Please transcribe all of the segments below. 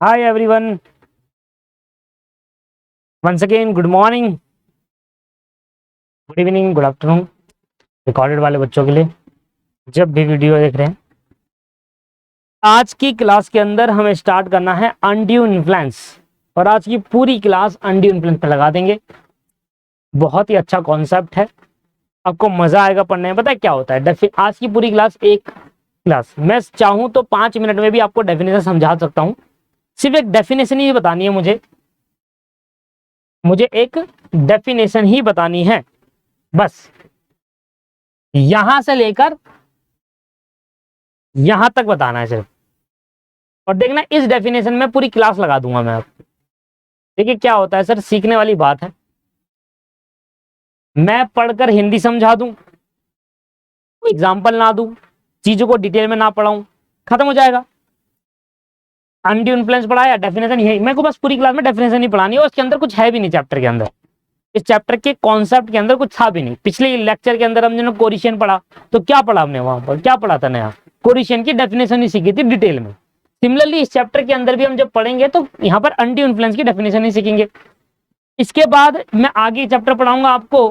Hi everyone. Once again, good morning, good evening, good afternoon. Recorded वाले बच्चों के लिए जब भी वीडियो देख रहे हैं, आज की क्लास के अंदर हमें स्टार्ट करना है अनड्यू इन्फ्लुएंस और आज की पूरी क्लास अनड्यू इन्फ्लुएंस पे लगा देंगे। बहुत ही अच्छा कॉन्सेप्ट है, आपको मजा आएगा पढ़ने में। पता है क्या होता है, आज की पूरी क्लास एक क्लास मैं चाहूं तो 5 मिनट में भी आपको डेफिनेशन समझा सकता हूं। सिर्फ एक डेफिनेशन ही बतानी है मुझे एक डेफिनेशन ही बतानी है बस, यहां से लेकर यहां तक बताना है सिर्फ। और देखना, इस डेफिनेशन में पूरी क्लास लगा दूंगा मैं आपको। देखिए क्या होता है सर, सीखने वाली बात है। मैं पढ़कर हिंदी समझा दूं, एग्जाम्पल ना दूं, चीजों को डिटेल में ना पढ़ाऊं, खत्म हो जाएगा। अनड्यू इन्फ्लुएंस पढ़ाया, डेफिनेशन यही। मेरे को बस पूरी क्लास में डेफिनेशन ही पढ़ानी है और उसके अंदर कुछ है भी नहीं चैप्टर के अंदर। इस चैप्टर के कॉन्सेप्ट के अंदर कुछ था भी नहीं। पिछले लेक्चर के अंदर हमने कोरिशन पढ़ा, तो क्या पढ़ा हमने वहां पर, क्या पढ़ा था नया? कोरिशन की डेफिनेशन ही सीखी थी डिटेल में। सिमिलरली इस चैप्टर के अंदर भी हम जब पढ़ेंगे तो यहाँ पर अनड्यू इन्फ्लुएंस की डेफिनेशन ही सीखेंगे। इसके बाद मैं आगे चैप्टर पढ़ाऊंगा आपको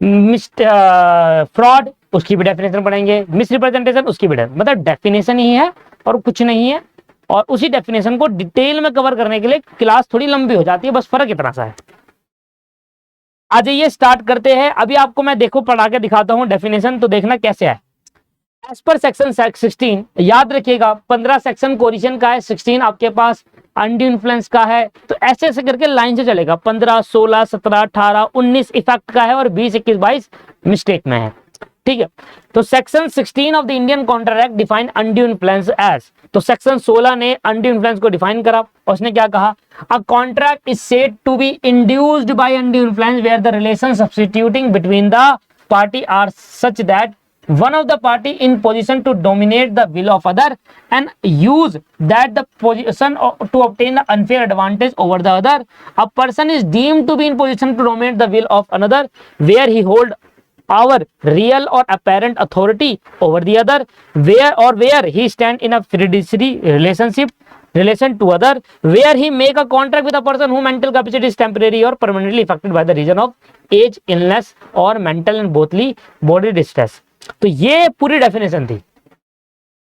फ्रॉड, उसकी भी डेफिनेशन पढ़ेंगे। मिस रिप्रेजेंटेशन, उसकी भी मतलब डेफिनेशन ही है और कुछ नहीं है। और उसी डेफिनेशन को डिटेल में कवर करने के लिए क्लास थोड़ी लंबी हो जाती है, बस फर्क इतना सा है। आ जाइए स्टार्ट करते हैं। अभी आपको मैं देखो पढ़ा के दिखाता हूं डेफिनेशन, तो देखना कैसे है। एज पर सेक्शन 16, याद रखिएगा 15 सेक्शन कोरिशन का है, 16 आपके पास अनड्यू इन्फ्लुएंस का है। तो ऐसे ऐसे करके लाइन से चलेगा, 15, 16, 17, 18, 19 इफेक्ट का है और 20, 21, 22 मिस्टेक में है। ठीक है, तो section 16 of the Indian contract define undue influence as, तो सेक्शन 16 ने अनड्यू इन्फ्लुएंस को डिफाइन करा और उसने क्या कहा? A contract is said to be induced by undue influence where the relation substituting between the party are such that one of the party in position to dominate the will of other and use that the position to obtain the unfair advantage over the other. A person is deemed to be in position to dominate the will of another where he hold our real or apparent authority over the other, where he stand in a fiduciary relation to other, where he make a contract with a person whose mental capacity is temporary or permanently affected by the reason of age, illness or mental and bodily body distress. तो ये पूरी definition थी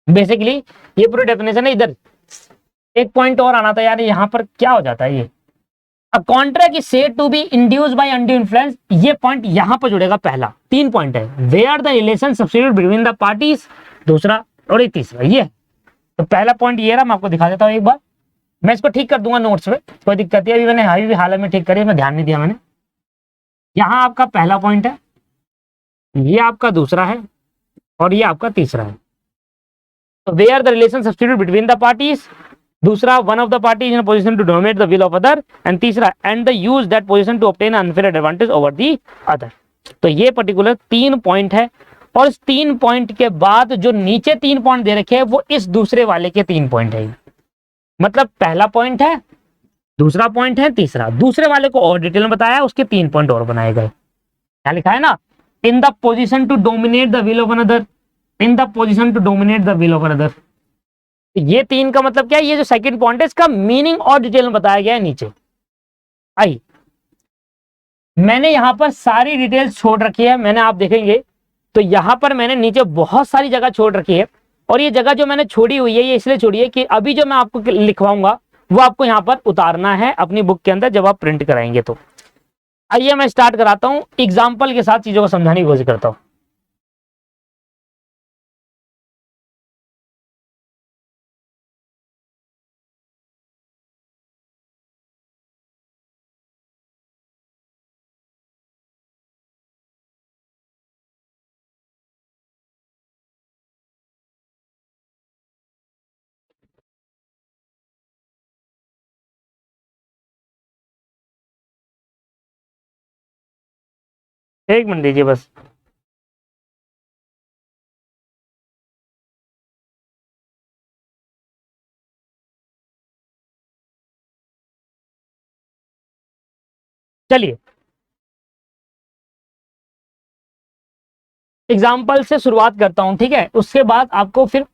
basically, ये पूरी definition है। इधर एक point और आना था यार, यहाँ पर क्या हो जाता है ये, a contract is said to be induced by undue influence, ये पॉइंट यहां पर जुड़ेगा। पहला 3 पॉइंट है, where the relation substitute between the parties, दूसरा और एक तीसरा ये। तो पहला पॉइंट ये रहा, मैं आपको दिखा देता हूं एक बार। मैं इसको ठीक कर दूंगा नोट्स में, कोई दिक्कत नहीं। अभी मैंने अभी हाल में ठीक करी, मैं ध्यान नहीं दिया मैंने। यहाँ आपका पहला पॉइंट है, ये आपका दूसरा है और ये आपका तीसरा है। तो where the relation substitute between the parties, दूसरा one of the party in position to dominate the will of other, and तीसरा and the use that position to obtain unfair advantage over the other. तो ये particular 3 point है और इस 3 point के बाद जो नीचे 3 पॉइंट दे रखे हैं वो इस दूसरे वाले के 3 पॉइंट है। मतलब पहला पॉइंट है, दूसरा पॉइंट है, तीसरा। दूसरे वाले को और डिटेल में बताया, उसके 3 पॉइंट और बनाए गए। क्या लिखा है ना, in the position to dominate the will of another, in the position to dominate the will of another. ये 3 का मतलब क्या है, ये जो सेकंड पॉइंट है इसका मीनिंग और डिटेल में बताया गया है नीचे। आई मैंने यहां पर सारी डिटेल्स छोड़ रखी है, मैंने, आप देखेंगे तो यहां पर मैंने नीचे बहुत सारी जगह छोड़ रखी है। और ये जगह जो मैंने छोड़ी हुई है ये इसलिए छोड़ी है कि अभी जो मैं आपको लिखवाऊंगा वो आपको यहां पर उतारना है अपनी बुक के अंदर जब आप प्रिंट कराएंगे। तो आइए मैं स्टार्ट कराता हूं, एग्जाम्पल के साथ चीजों को समझाने की कोशिश करता हूं। एक मिनट दीजिए बस। चलिए एग्जाम्पल से शुरुआत करता हूं, ठीक है? उसके बाद आपको फिर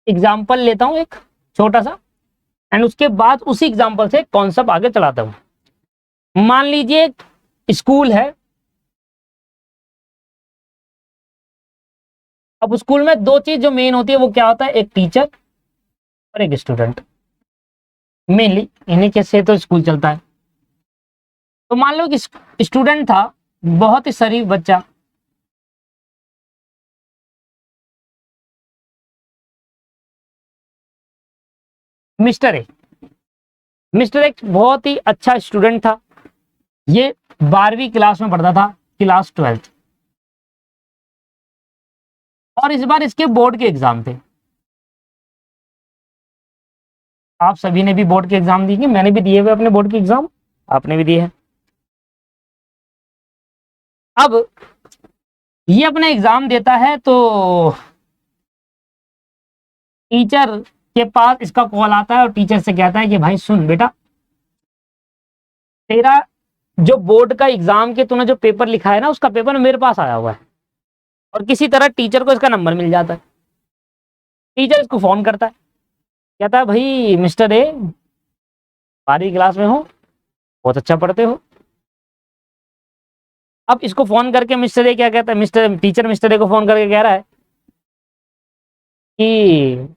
एग्जाम्पल लेता हूं एक छोटा सा, एंड उसके बाद उसी एग्जाम्पल से कॉन्सेप्ट आगे चलाता हूं। मान लीजिए स्कूल है, अब स्कूल में दो चीज जो मेन होती है वो क्या होता है, एक टीचर और एक स्टूडेंट। मेनली इन्हीं के से तो स्कूल चलता है। तो मान लो कि स्टूडेंट था, बहुत ही शरीफ बच्चा, मिस्टर ए। मिस्टर एक बहुत ही अच्छा स्टूडेंट था। ये 12वीं क्लास में पढ़ता था, क्लास 12th, और इस बार इसके बोर्ड के एग्जाम थे। आप सभी ने भी बोर्ड के एग्जाम दिए, मैंने भी दिए हुए अपने बोर्ड के एग्जाम, आपने भी दिए हैं। अब ये अपना एग्जाम देता है तो टीचर के पास इसका कॉल आता है और टीचर से कहता है कि भाई सुन बेटा, तेरा जो बोर्ड का एग्जाम के तूने जो पेपर लिखा है ना, उसका पेपर मेरे पास आया हुआ है। और किसी तरह टीचर को इसका नंबर मिल जाता है। टीचर इसको फोन करता है, कहता है भाई मिस्टर ए, 12वीं क्लास में हो, बहुत अच्छा पढ़ते हो। अब इसको फोन करके मिस्टर ए क्या कहता है, मिस्टर ए को फोन करके कह रहा है कि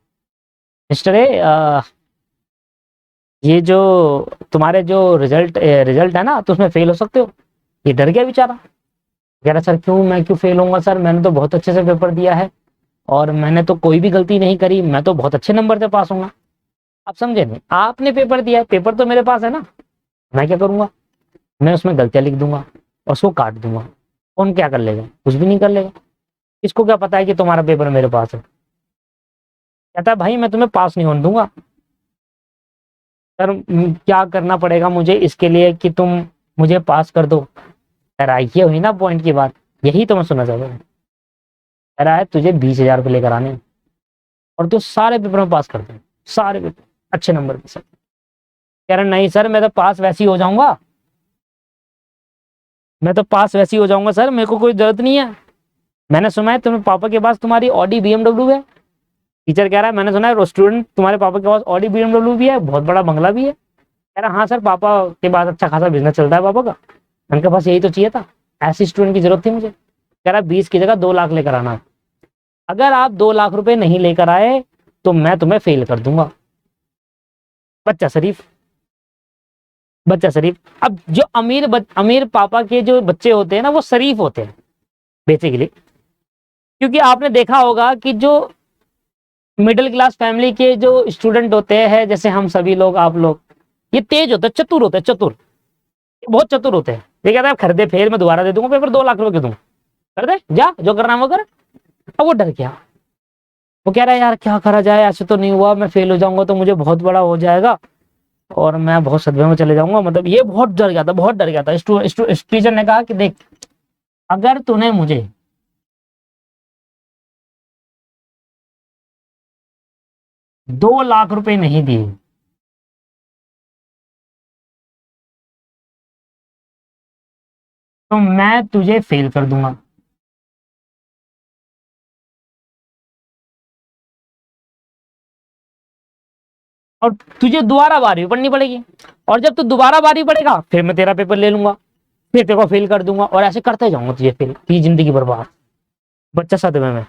मिस्टर ए, ये जो तुम्हारे जो रिजल्ट है ना, तो उसमें फेल हो सकते हो। ये डर गया बेचारा, कह रहा सर क्यों, मैं क्यों फेल होऊंगा सर, मैंने तो बहुत अच्छे से पेपर दिया है और मैंने तो कोई भी गलती नहीं करी, मैं तो बहुत अच्छे नंबर से पास होऊंगा। आप समझे नहीं, आपने पेपर दिया है, पेपर तो मेरे पास है ना, मैं क्या करूंगा, मैं उसमें गलतियां लिख दूंगा और उसको काट दूंगा। कौन क्या कर लेगा, कुछ भी नहीं कर लेगा। इसको क्या पता है कि तुम्हारा पेपर मेरे पास है। कहता है भाई मैं तुम्हें पास नहीं होने दूंगा सर, क्या करना पड़ेगा मुझे इसके लिए कि तुम मुझे पास कर दो। कह रहा है ये हुई ना पॉइंट की बात, यही तो मैं सुनना चाहता हूँ। कह रहा है तुझे 20,000 रुपये लेकर आने और तू सारे पेपर में पास कर दे, सारे पेपर अच्छे नंबर के साथ। कह रहा नहीं सर, मैं तो पास वैसे ही हो जाऊंगा, मैं तो पास वैसे ही हो जाऊंगा सर, मेरे को कोई जरूरत नहीं है। मैंने सुना है तुम्हें पापा के पास तुम्हारी ऑडी BMW है। टीचर कह रहा है मैंने सुना है स्टूडेंट तुम्हारे पापा के पास ऑडी BMW भी है, बहुत बड़ा बंगला भी है। कह रहा हाँ सर, पापा के पास अच्छा खासा बिजनेस चलता है पापा का, उनके पास यही तो चाहिए था, ऐसी स्टूडेंट की जरूरत थी मुझे। कह रहा 20 की जगह 2 लाख लेकर आना, अगर आप 2 लाख रुपए नहीं लेकर आए तो मैं तुम्हें फेल कर दूंगा। बच्चा शरीफ, बच्चा शरीफ। अब जो अमीर पापा के जो बच्चे होते हैं ना, वो शरीफ होते हैं बेसिकली, क्योंकि आपने देखा होगा कि जो मिडिल क्लास फैमिली के जो स्टूडेंट होते हैं, जैसे हम सभी लोग, आप लोग, ये तेज होते हैं, चतुर होते हैं, चतुर, ये बहुत चतुर होते हैं। ये कहता है खरीदे फेल, मैं दोबारा दे दूंगा पेपर, 2 लाख रुपए क्यों दूंगा, कर दे जा, जो करना है वो कर। अब वो डर गया, वो कह रहा है यार क्या करा जाए, ऐसे तो नहीं हुआ, मैं फेल हो जाऊंगा तो मुझे बहुत बड़ा हो जाएगा और मैं बहुत सदमे में चले जाऊंगा। मतलब ये बहुत डर गया था, बहुत डर गया था। टीचर ने कहा कि देख, अगर तूने मुझे 2 लाख रुपए नहीं दिए तो मैं तुझे फेल कर दूंगा। और तुझे दोबारा 12वीं पढ़नी पड़ेगी, और जब तू दोबारा 12वीं पढ़ेगा फिर मैं तेरा पेपर ले लूंगा, फिर तेरे को फेल कर दूंगा, और ऐसे करते जाऊंगा तुझे फेल, तेरी जिंदगी बर्बाद। बच्चा सदमे में,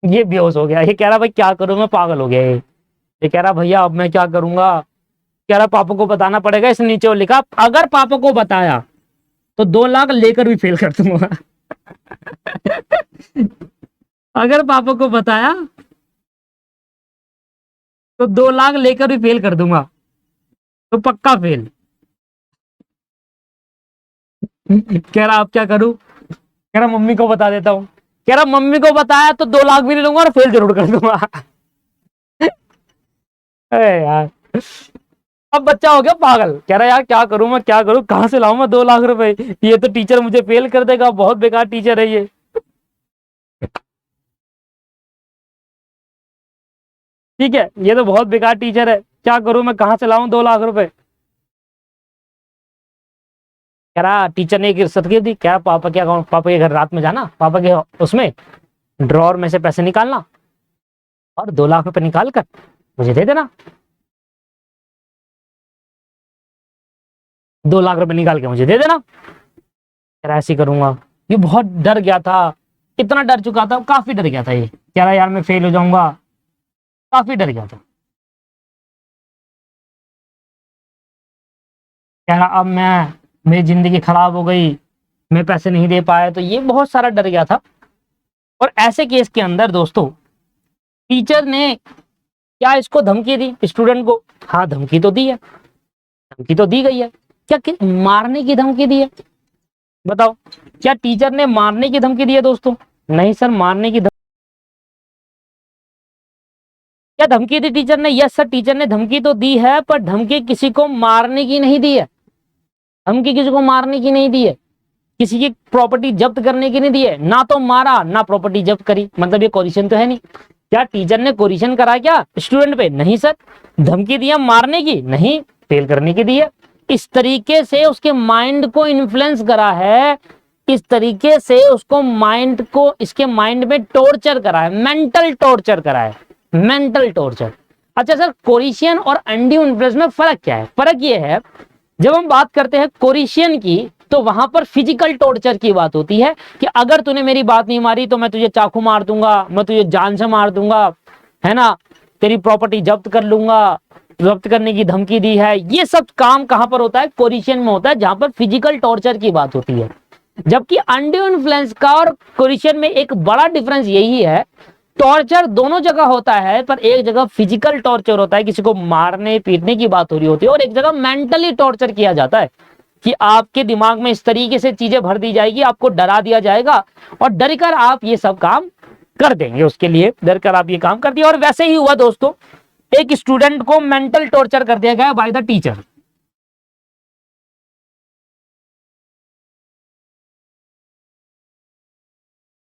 ये बेहोश हो गया। ये कह रहा भाई क्या करूं, मैं पागल हो गया। ये कह रहा भैया अब मैं क्या करूंगा। कह रहा पापा को बताना पड़ेगा। इस नीचे वो लिखा, अगर पापा को बताया तो 2 लाख लेकर भी फेल कर दूंगा। अगर पापा को बताया तो 2 लाख लेकर भी फेल कर दूंगा, तो पक्का फेल। कह रहा अब क्या करूं। कह रहा मम्मी को बता देता हूँ। कह रहा मम्मी को बताया तो 2 लाख भी नहीं लूंगा और फेल जरूर कर दूंगा। अरे यार, अब बच्चा हो गया पागल। कह रहा यार क्या करूं, मैं क्या करूं, कहां से लाऊं मैं 2 लाख रुपए, ये तो टीचर मुझे फेल कर देगा, बहुत बेकार टीचर है ये। ठीक है, ये तो बहुत बेकार टीचर है, क्या करूं मैं, कहां से लाऊं 2 लाख रुपए। कह रहा टीचर ने एक रिश्वत की थी, क्या पापा क्या कहूं, पापा के घर रात में जाना, पापा के उसमें ड्रॉर में से पैसे निकालना और 2 लाख रुपए निकाल कर मुझे दे देना। 2 लाख रुपए निकाल के मुझे दे देना। यार ऐसे करूंगा, ये बहुत डर गया था, इतना डर चुका था, काफी डर गया था, ये कह रहा यार मैं फेल हो जाऊंगा, काफी डर गया था। कह रहा अब मेरी जिंदगी खराब हो गई, मैं पैसे नहीं दे पाया, तो ये बहुत सारा डर गया था। और ऐसे केस के अंदर दोस्तों टीचर ने क्या इसको धमकी दी स्टूडेंट को? हाँ धमकी तो दी है, धमकी तो दी गई है। क्या मारने की धमकी दी है? बताओ, क्या टीचर ने मारने की धमकी दी है दोस्तों? नहीं सर, मारने की क्या धमकी दी टीचर ने? यस सर, टीचर ने धमकी तो दी है, पर धमकी किसी को मारने की नहीं दी है। धमकी किसी को मारने की नहीं दी है, किसी की प्रॉपर्टी जब्त करने की नहीं दी है। ना तो मारा ना प्रॉपर्टी जब्त करी, मतलब ये कोरिशन तो है नहीं। क्या टीचर ने कोरिशन करा क्या स्टूडेंट पे? नहीं सर। धमकी दिया मारने की? नहीं, फेल करने की दी है। इस तरीके से उसके माइंड को इन्फ्लुएंस करा है, इस तरीके से उसको माइंड को, इसके माइंड में टॉर्चर करा है, मेंटल टॉर्चर करा है, मेंटल टॉर्चर। अच्छा सर, कोरिशन और अनड्यू इन्फ्लुएंस में फर्क क्या है? फर्क ये है, जब हम बात करते हैं कोरिशन की तो वहां पर फिजिकल टॉर्चर की बात होती है कि अगर तूने मेरी बात नहीं मारी तो मैं तुझे चाकू मार दूंगा, मैं तुझे जान से मार दूंगा, है ना, तेरी प्रॉपर्टी जब्त कर लूंगा, जब्त करने की धमकी दी है। ये सब काम कहां पर होता है? कोरिशन में होता है, जहां पर फिजिकल टॉर्चर की बात होती है। जबकि अनड्यू इन्फ्लुएंस का और कोरिशन में एक बड़ा डिफरेंस यही है, टॉर्चर दोनों जगह होता है, पर एक जगह फिजिकल टॉर्चर होता है, किसी को मारने पीटने की बात हो रही होती है, और एक जगह मेंटली टॉर्चर किया जाता है कि आपके दिमाग में इस तरीके से चीजें भर दी जाएगी, आपको डरा दिया जाएगा और डर कर आप ये सब काम कर देंगे, उसके लिए डर कर आप ये काम कर दिए। और वैसे ही हुआ दोस्तों, एक स्टूडेंट को मेंटल टॉर्चर कर दिया गया by the teacher.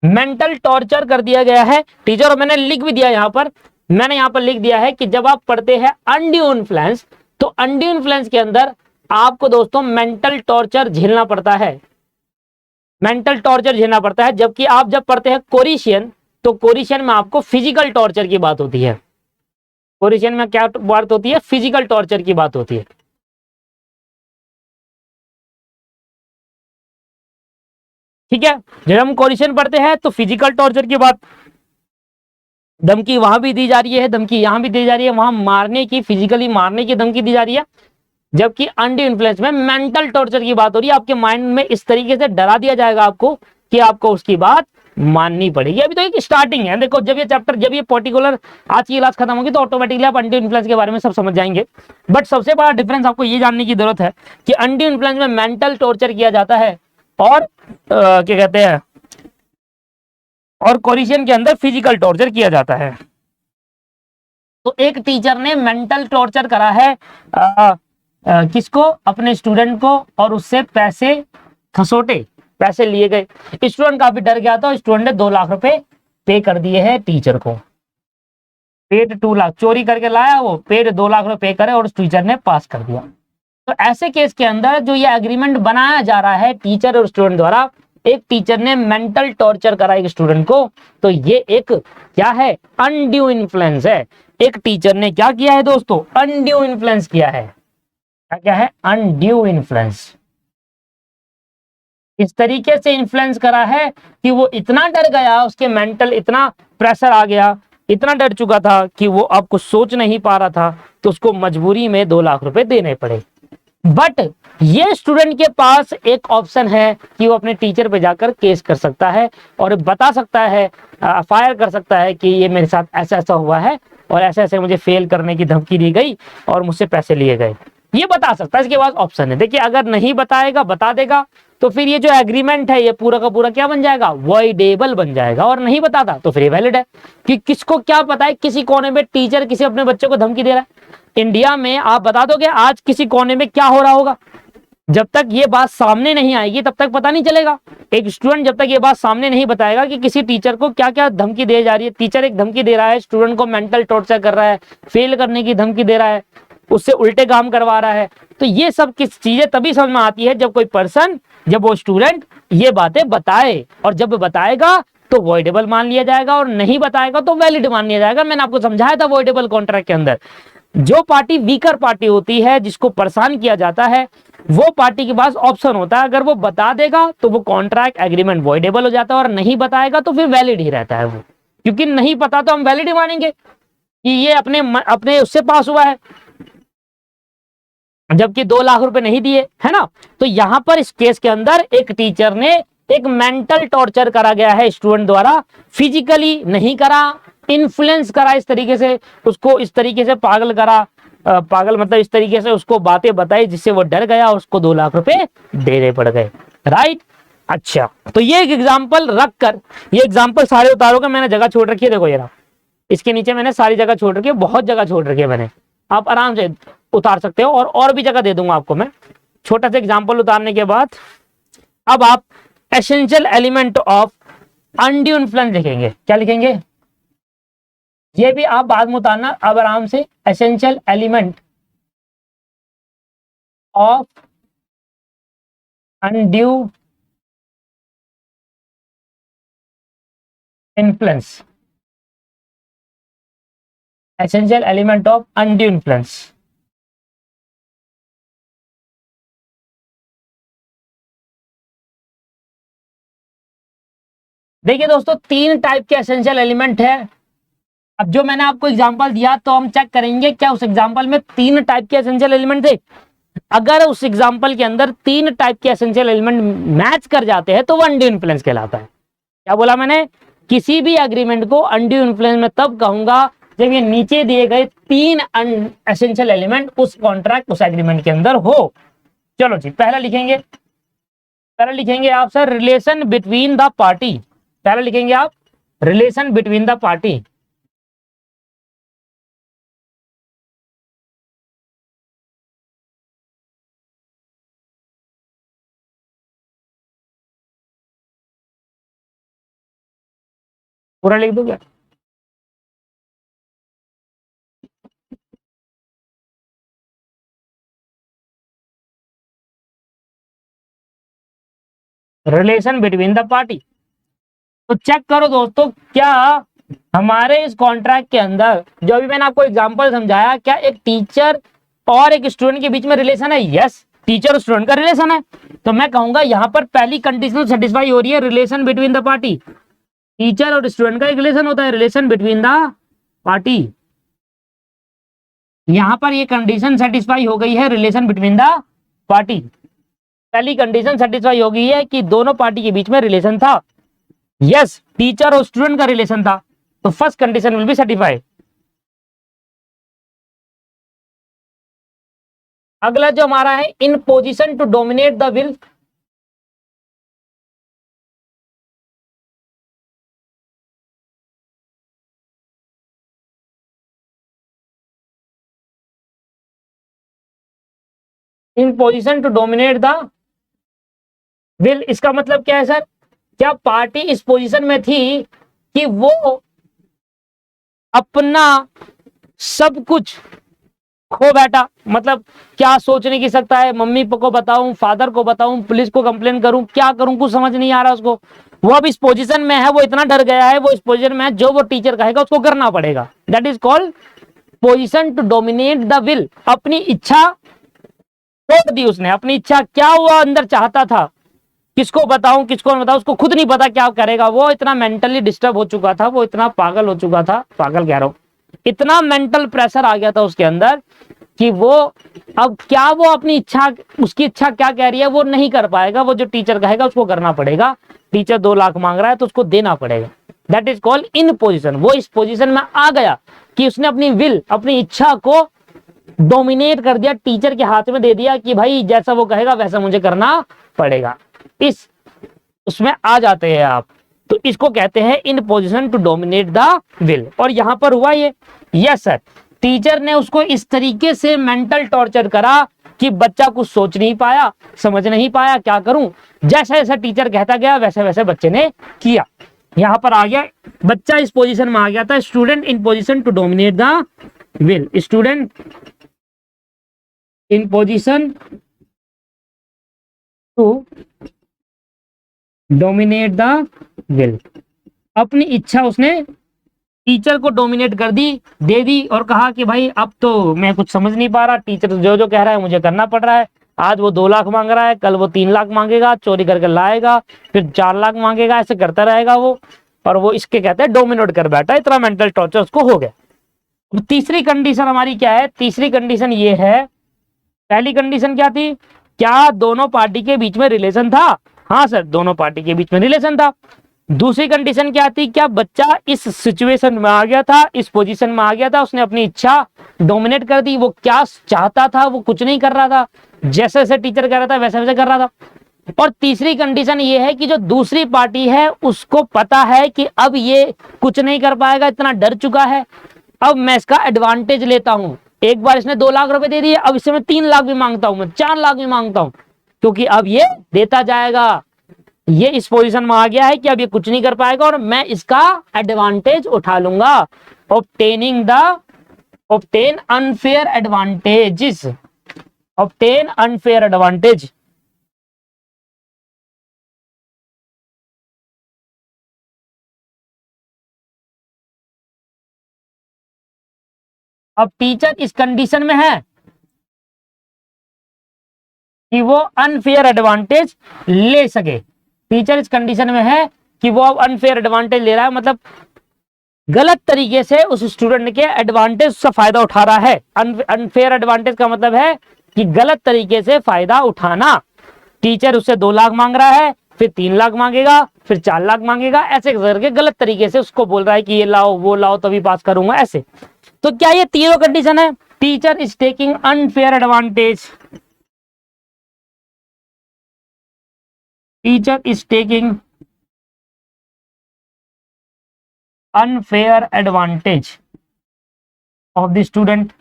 Mental torture कर दिया गया है टीचर। और मैंने लिख भी दिया यहां पर, मैंने यहां पर लिख दिया है कि जब आप पढ़ते हैं अनड्यू इन्फ्लुएंस, तो अनड्यू इन्फ्लुएंस के अंदर आपको दोस्तों मेंटल टॉर्चर झेलना पड़ता है, मेंटल टॉर्चर झेलना पड़ता है। जबकि आप जब पढ़ते हैं कोरिशन, तो कोरिशन में आपको फिजिकल टॉर्चर की बात होती है। कोरिशन में क्या बात होती है? फिजिकल टॉर्चर की बात होती है। ठीक है, जब हम कोरिशन पढ़ते हैं तो फिजिकल टॉर्चर की बात, धमकी वहां भी दी जा रही है, धमकी यहां भी दी जा रही है, वहां मारने की, फिजिकली मारने की धमकी दी जा रही है। जबकि अनड्यू इन्फ्लुएंस में मेंटल टॉर्चर की बात हो रही है, आपके माइंड में इस तरीके से डरा दिया जाएगा आपको कि आपको उसकी बात माननी पड़ेगी। अभी तो एक स्टार्टिंग है, देखो जब ये चैप्टर, जब ये पर्टिकुलर आज की क्लास खत्म होगी तो ऑटोमेटिकली आप अनड्यू इन्फ्लुएंस के बारे में सब समझ जाएंगे। बट सबसे बड़ा डिफरेंस आपको ये जानने की जरूरत है कि अनड्यू इन्फ्लुएंस में मेंटल टॉर्चर किया जाता है और क्या कहते हैं, और कोरिशन के अंदर फिजिकल टॉर्चर किया जाता है। तो एक टीचर ने मेंटल टॉर्चर करा है किसको? अपने स्टूडेंट को, और उससे पैसे खसोटे, पैसे लिए गए। स्टूडेंट काफी डर गया था, स्टूडेंट ने 2 लाख रुपए पे कर दिए हैं टीचर को। पेड 2 लाख चोरी करके लाया, वो पेड 2 लाख रुपए पे करे और टीचर ने पास कर दिया। तो ऐसे केस के अंदर जो ये एग्रीमेंट बनाया जा रहा है टीचर और स्टूडेंट द्वारा, एक टीचर ने मेंटल टॉर्चर करा एक स्टूडेंट को, तो ये एक क्या है? अनड्यू इन्फ्लुएंस है। एक टीचर ने क्या किया है दोस्तों? अनड्यू इन्फ्लुएंस किया है। क्या है? Undue influence. इस तरीके से इन्फ्लुएंस करा है कि वो इतना डर गया, उसके मेंटल इतना प्रेशर आ गया, इतना डर चुका था कि वो अब कुछ सोच नहीं पा रहा था, तो उसको मजबूरी में 2 लाख रुपए देने पड़े। बट ये स्टूडेंट के पास एक ऑप्शन है कि वो अपने टीचर पे जाकर केस कर सकता है और बता सकता है, फायर कर सकता है कि ये मेरे साथ ऐसा ऐसा हुआ है और ऐसे ऐसे मुझे फेल करने की धमकी दी गई और मुझसे पैसे लिए गए। ये बता सकता है, इसके पास ऑप्शन है। देखिए, अगर नहीं बताएगा, बता देगा, तो फिर ये जो एग्रीमेंट है ये पूरा का पूरा क्या बन जाएगा? वॉइडेबल बन जाएगा। और नहीं बताता तो फिर वैलिड है। कि किसको क्या पता है, किसी कोने में टीचर किसी अपने बच्चे को धमकी दे रहा है। इंडिया में आप बता दोगे आज किसी कोने में क्या हो रहा होगा? जब तक ये बात सामने नहीं आएगी तब तक पता नहीं चलेगा। एक स्टूडेंट जब तक ये बात सामने नहीं बताएगा कि किसी टीचर को क्या क्या धमकी दी जा रही है, टीचर एक धमकी दे रहा है, स्टूडेंट को मेंटल टॉर्चर कर रहा है, फेल करने की धमकी दे रहा है, उससे उल्टे काम करवा रहा है, तो ये सब किस चीजें तभी समझ में आती है जब कोई पर्सन, जब वो स्टूडेंट ये बातें बताए। और जब बताएगा तो वॉइडेबल मान लिया जाएगा, और नहीं बताएगा तो वैलिड मान लिया जाएगा। मैंने आपको समझाया था वॉइडेबल कॉन्ट्रैक्ट के अंदर जो पार्टी वीकर पार्टी होती है, जिसको परेशान किया जाता है, वो पार्टी के पास ऑप्शन होता है, अगर वो बता देगा तो वो कॉन्ट्रैक्ट एग्रीमेंट वॉइडेबल हो जाता है, और नहीं बताएगा तो फिर वैलिड ही रहता है वो, क्योंकि नहीं पता तो हम वैलिड ही मानेंगे कि ये अपने अपने उससे पास हुआ है, जबकि 2 लाख रुपए नहीं दिए, है ना। तो यहां पर इस केस के अंदर एक टीचर ने एक मेंटल टॉर्चर करा गया है स्टूडेंट द्वारा, फिजिकली नहीं करा, इन्फ्लुएंस करा, इस तरीके से उसको इस तरीके से पागल करा, पागल मतलब इस तरीके से उसको बातें बताई जिससे वो डर गया और उसको 2 लाख रुपए देने पड़ गए, राइट। अच्छा, तो ये एक एग्जाम्पल रख कर, ये एग्जाम्पल सारे उतारोगे, मैंने जगह छोड़ रखी है, देखो ये रहा, इसके नीचे मैंने सारी जगह छोड़ रखी है, बहुत जगह छोड़ रखी है मैंने, आप आराम से उतार सकते हो, और भी जगह दे दूंगा आपको मैं। छोटा सा एग्जाम्पल उतारने के बाद अब आप essential element of undue influence लिखेंगे, क्या लिखेंगे, ये भी आप बाद में उतारना अब आराम से, essential element of undue influence, essential element of undue influence. देखिए दोस्तों, 3 टाइप के एसेंशियल एलिमेंट है। अब जो मैंने आपको एग्जांपल दिया तो हम चेक करेंगे क्या उस एग्जांपल में 3 टाइप के एसेंशियल एलिमेंट थे। अगर उस एग्जांपल के अंदर 3 टाइप के एसेंशियल एलिमेंट मैच कर जाते हैं तो वो अनड्यू इन्फ्लुएंस कहलाता है। क्या बोला मैंने, किसी भी एग्रीमेंट को अनड्यू इन्फ्लुएंस में तब कहूंगा जब ये नीचे दिए गए 3 एसेंशियल एलिमेंट उस कॉन्ट्रैक्ट उस एग्रीमेंट के अंदर हो। चलो जी, पहला लिखेंगे आप sir, relation between the party. पहला लिखेंगे आप रिलेशन बिटवीन द पार्टी। पूरा लिख दो क्या, रिलेशन बिटवीन द पार्टी। तो चेक करो दोस्तों, क्या हमारे इस कॉन्ट्रैक्ट के अंदर जो अभी मैंने आपको एग्जांपल समझाया, क्या एक टीचर और एक स्टूडेंट के बीच में रिलेशन है? यस, टीचर और स्टूडेंट का रिलेशन है। तो मैं कहूंगा यहां पर पहली कंडीशन सेटिस्फाई हो रही है, relation between the party. Teacher और स्टूडेंट का एक रिलेशन होता है, रिलेशन बिटवीन द पार्टी। यहां पर ये कंडीशन सेटिस्फाई हो गई है, रिलेशन बिटवीन द पार्टी। पहली कंडीशन सेटिस्फाई हो गई है कि दोनों पार्टी के बीच में रिलेशन था। यस, टीचर और स्टूडेंट का रिलेशन था, तो first condition will be satisfied. अगला जो हमारा है, in position to dominate the will. In position to dominate the will, इसका मतलब क्या है सर, क्या पार्टी इस पोजीशन में थी कि वो अपना सब कुछ खो बैठा, मतलब क्या सोचने की सकता है, मम्मी को बताऊं, फादर को बताऊं, पुलिस को कंप्लेन करूं, क्या करूं, कुछ समझ नहीं आ रहा उसको। वो अब इस पोजीशन में है, वो इतना डर गया है, वो इस पोजीशन में है, जो वो टीचर कहेगा उसको करना पड़ेगा। That is called position to dominate the will. अपनी इच्छा तोड़ दी उसने, अपनी इच्छा, क्या वो अंदर चाहता था, किसको बताऊं किसको न बताऊं, उसको खुद नहीं पता क्या करेगा। वो इतना मेंटली डिस्टर्ब हो चुका था, वो इतना पागल हो चुका था, पागल कह रहा हूं, इतना मेंटल प्रेशर आ गया था उसके अंदर कि वो अब क्या, वो अपनी इच्छा, उसकी इच्छा क्या कह रही है वो नहीं कर पाएगा। वो जो टीचर कहेगा उसको करना पड़ेगा। टीचर 2 लाख मांग रहा है तो उसको देना पड़ेगा। That is called in position. वो इस पोजीशन में आ गया कि उसने अपनी विल, अपनी इच्छा को डोमिनेट कर दिया, टीचर के हाथ में दे दिया कि भाई जैसा वो कहेगा वैसा मुझे करना पड़ेगा। इस उसमें आ जाते हैं आप, तो इसको कहते हैं in position to dominate the will. और यहां पर हुआ ये, यस सर, टीचर ने उसको इस तरीके से मेंटल टॉर्चर करा कि बच्चा कुछ सोच नहीं पाया, समझ नहीं पाया क्या करूं। जैसा जैसा टीचर कहता गया वैसे वैसे बच्चे ने किया। यहां पर आ गया, बच्चा इस पोजीशन में आ गया था, student in position to dominate the will. Student in position to dominate the will. अपनी इच्छा उसने टीचर को डोमिनेट कर दी, दे दी, और कहा कि भाई अब तो मैं कुछ समझ नहीं पा रहा, टीचर जो जो कह रहा है मुझे करना पड़ रहा है। आज वो 2 लाख मांग रहा है, कल वो 3 लाख मांगेगा, चोरी करके लाएगा, फिर 4 लाख मांगेगा, ऐसे करता रहेगा वो। और वो इसके कहते हैं डोमिनेट कर बैठा, इतना मेंटल टॉर्चर उसको हो गया। तीसरी कंडीशन हमारी क्या है? तीसरी कंडीशन ये है, पहली कंडीशन क्या थी? क्या दोनों पार्टी के बीच में रिलेशन था? हाँ सर, दोनों पार्टी के बीच में रिलेशन था। दूसरी कंडीशन क्या थी? क्या बच्चा इस सिचुएशन में आ गया था, इस पोजीशन में आ गया था, उसने अपनी इच्छा डोमिनेट कर दी, वो क्या चाहता था वो कुछ नहीं कर रहा था, जैसे जैसे टीचर कह रहा था वैसे वैसे कर रहा था। और तीसरी कंडीशन ये है कि जो दूसरी पार्टी है उसको पता है कि अब ये कुछ नहीं कर पाएगा, इतना डर चुका है, अब मैं इसका एडवांटेज लेता हूं। एक बार इसने 2 लाख रुपए दे दिए, अब इससे मैं 3 लाख भी मांगता हूं, मैं 4 लाख भी मांगता हूं, क्योंकि अब ये देता जाएगा। ये इस पोजीशन में आ गया है कि अब ये कुछ नहीं कर पाएगा और मैं इसका एडवांटेज उठा लूंगा। Obtain unfair advantages, obtain unfair advantage. अब टीचर इस कंडीशन में है कि वो अनफेयर एडवांटेज ले सके। टीचर इस कंडीशन में है कि वो अब अनफेयर एडवांटेज ले रहा है, मतलब गलत तरीके से उस स्टूडेंट के एडवांटेज का फायदा उठा रहा है। अनफेयर एडवांटेज का मतलब है कि गलत तरीके से फायदा उठाना। टीचर उससे 2 लाख मांग रहा है, फिर 3 लाख मांगेगा, फिर 4 लाख मांगेगा, ऐसे करके गलत तरीके से उसको बोल रहा है कि ये लाओ वो लाओ तभी पास करूंगा, ऐसे। तो क्या ये तीनों कंडीशन है? Teacher is taking unfair advantage, teacher is taking unfair advantage of the student.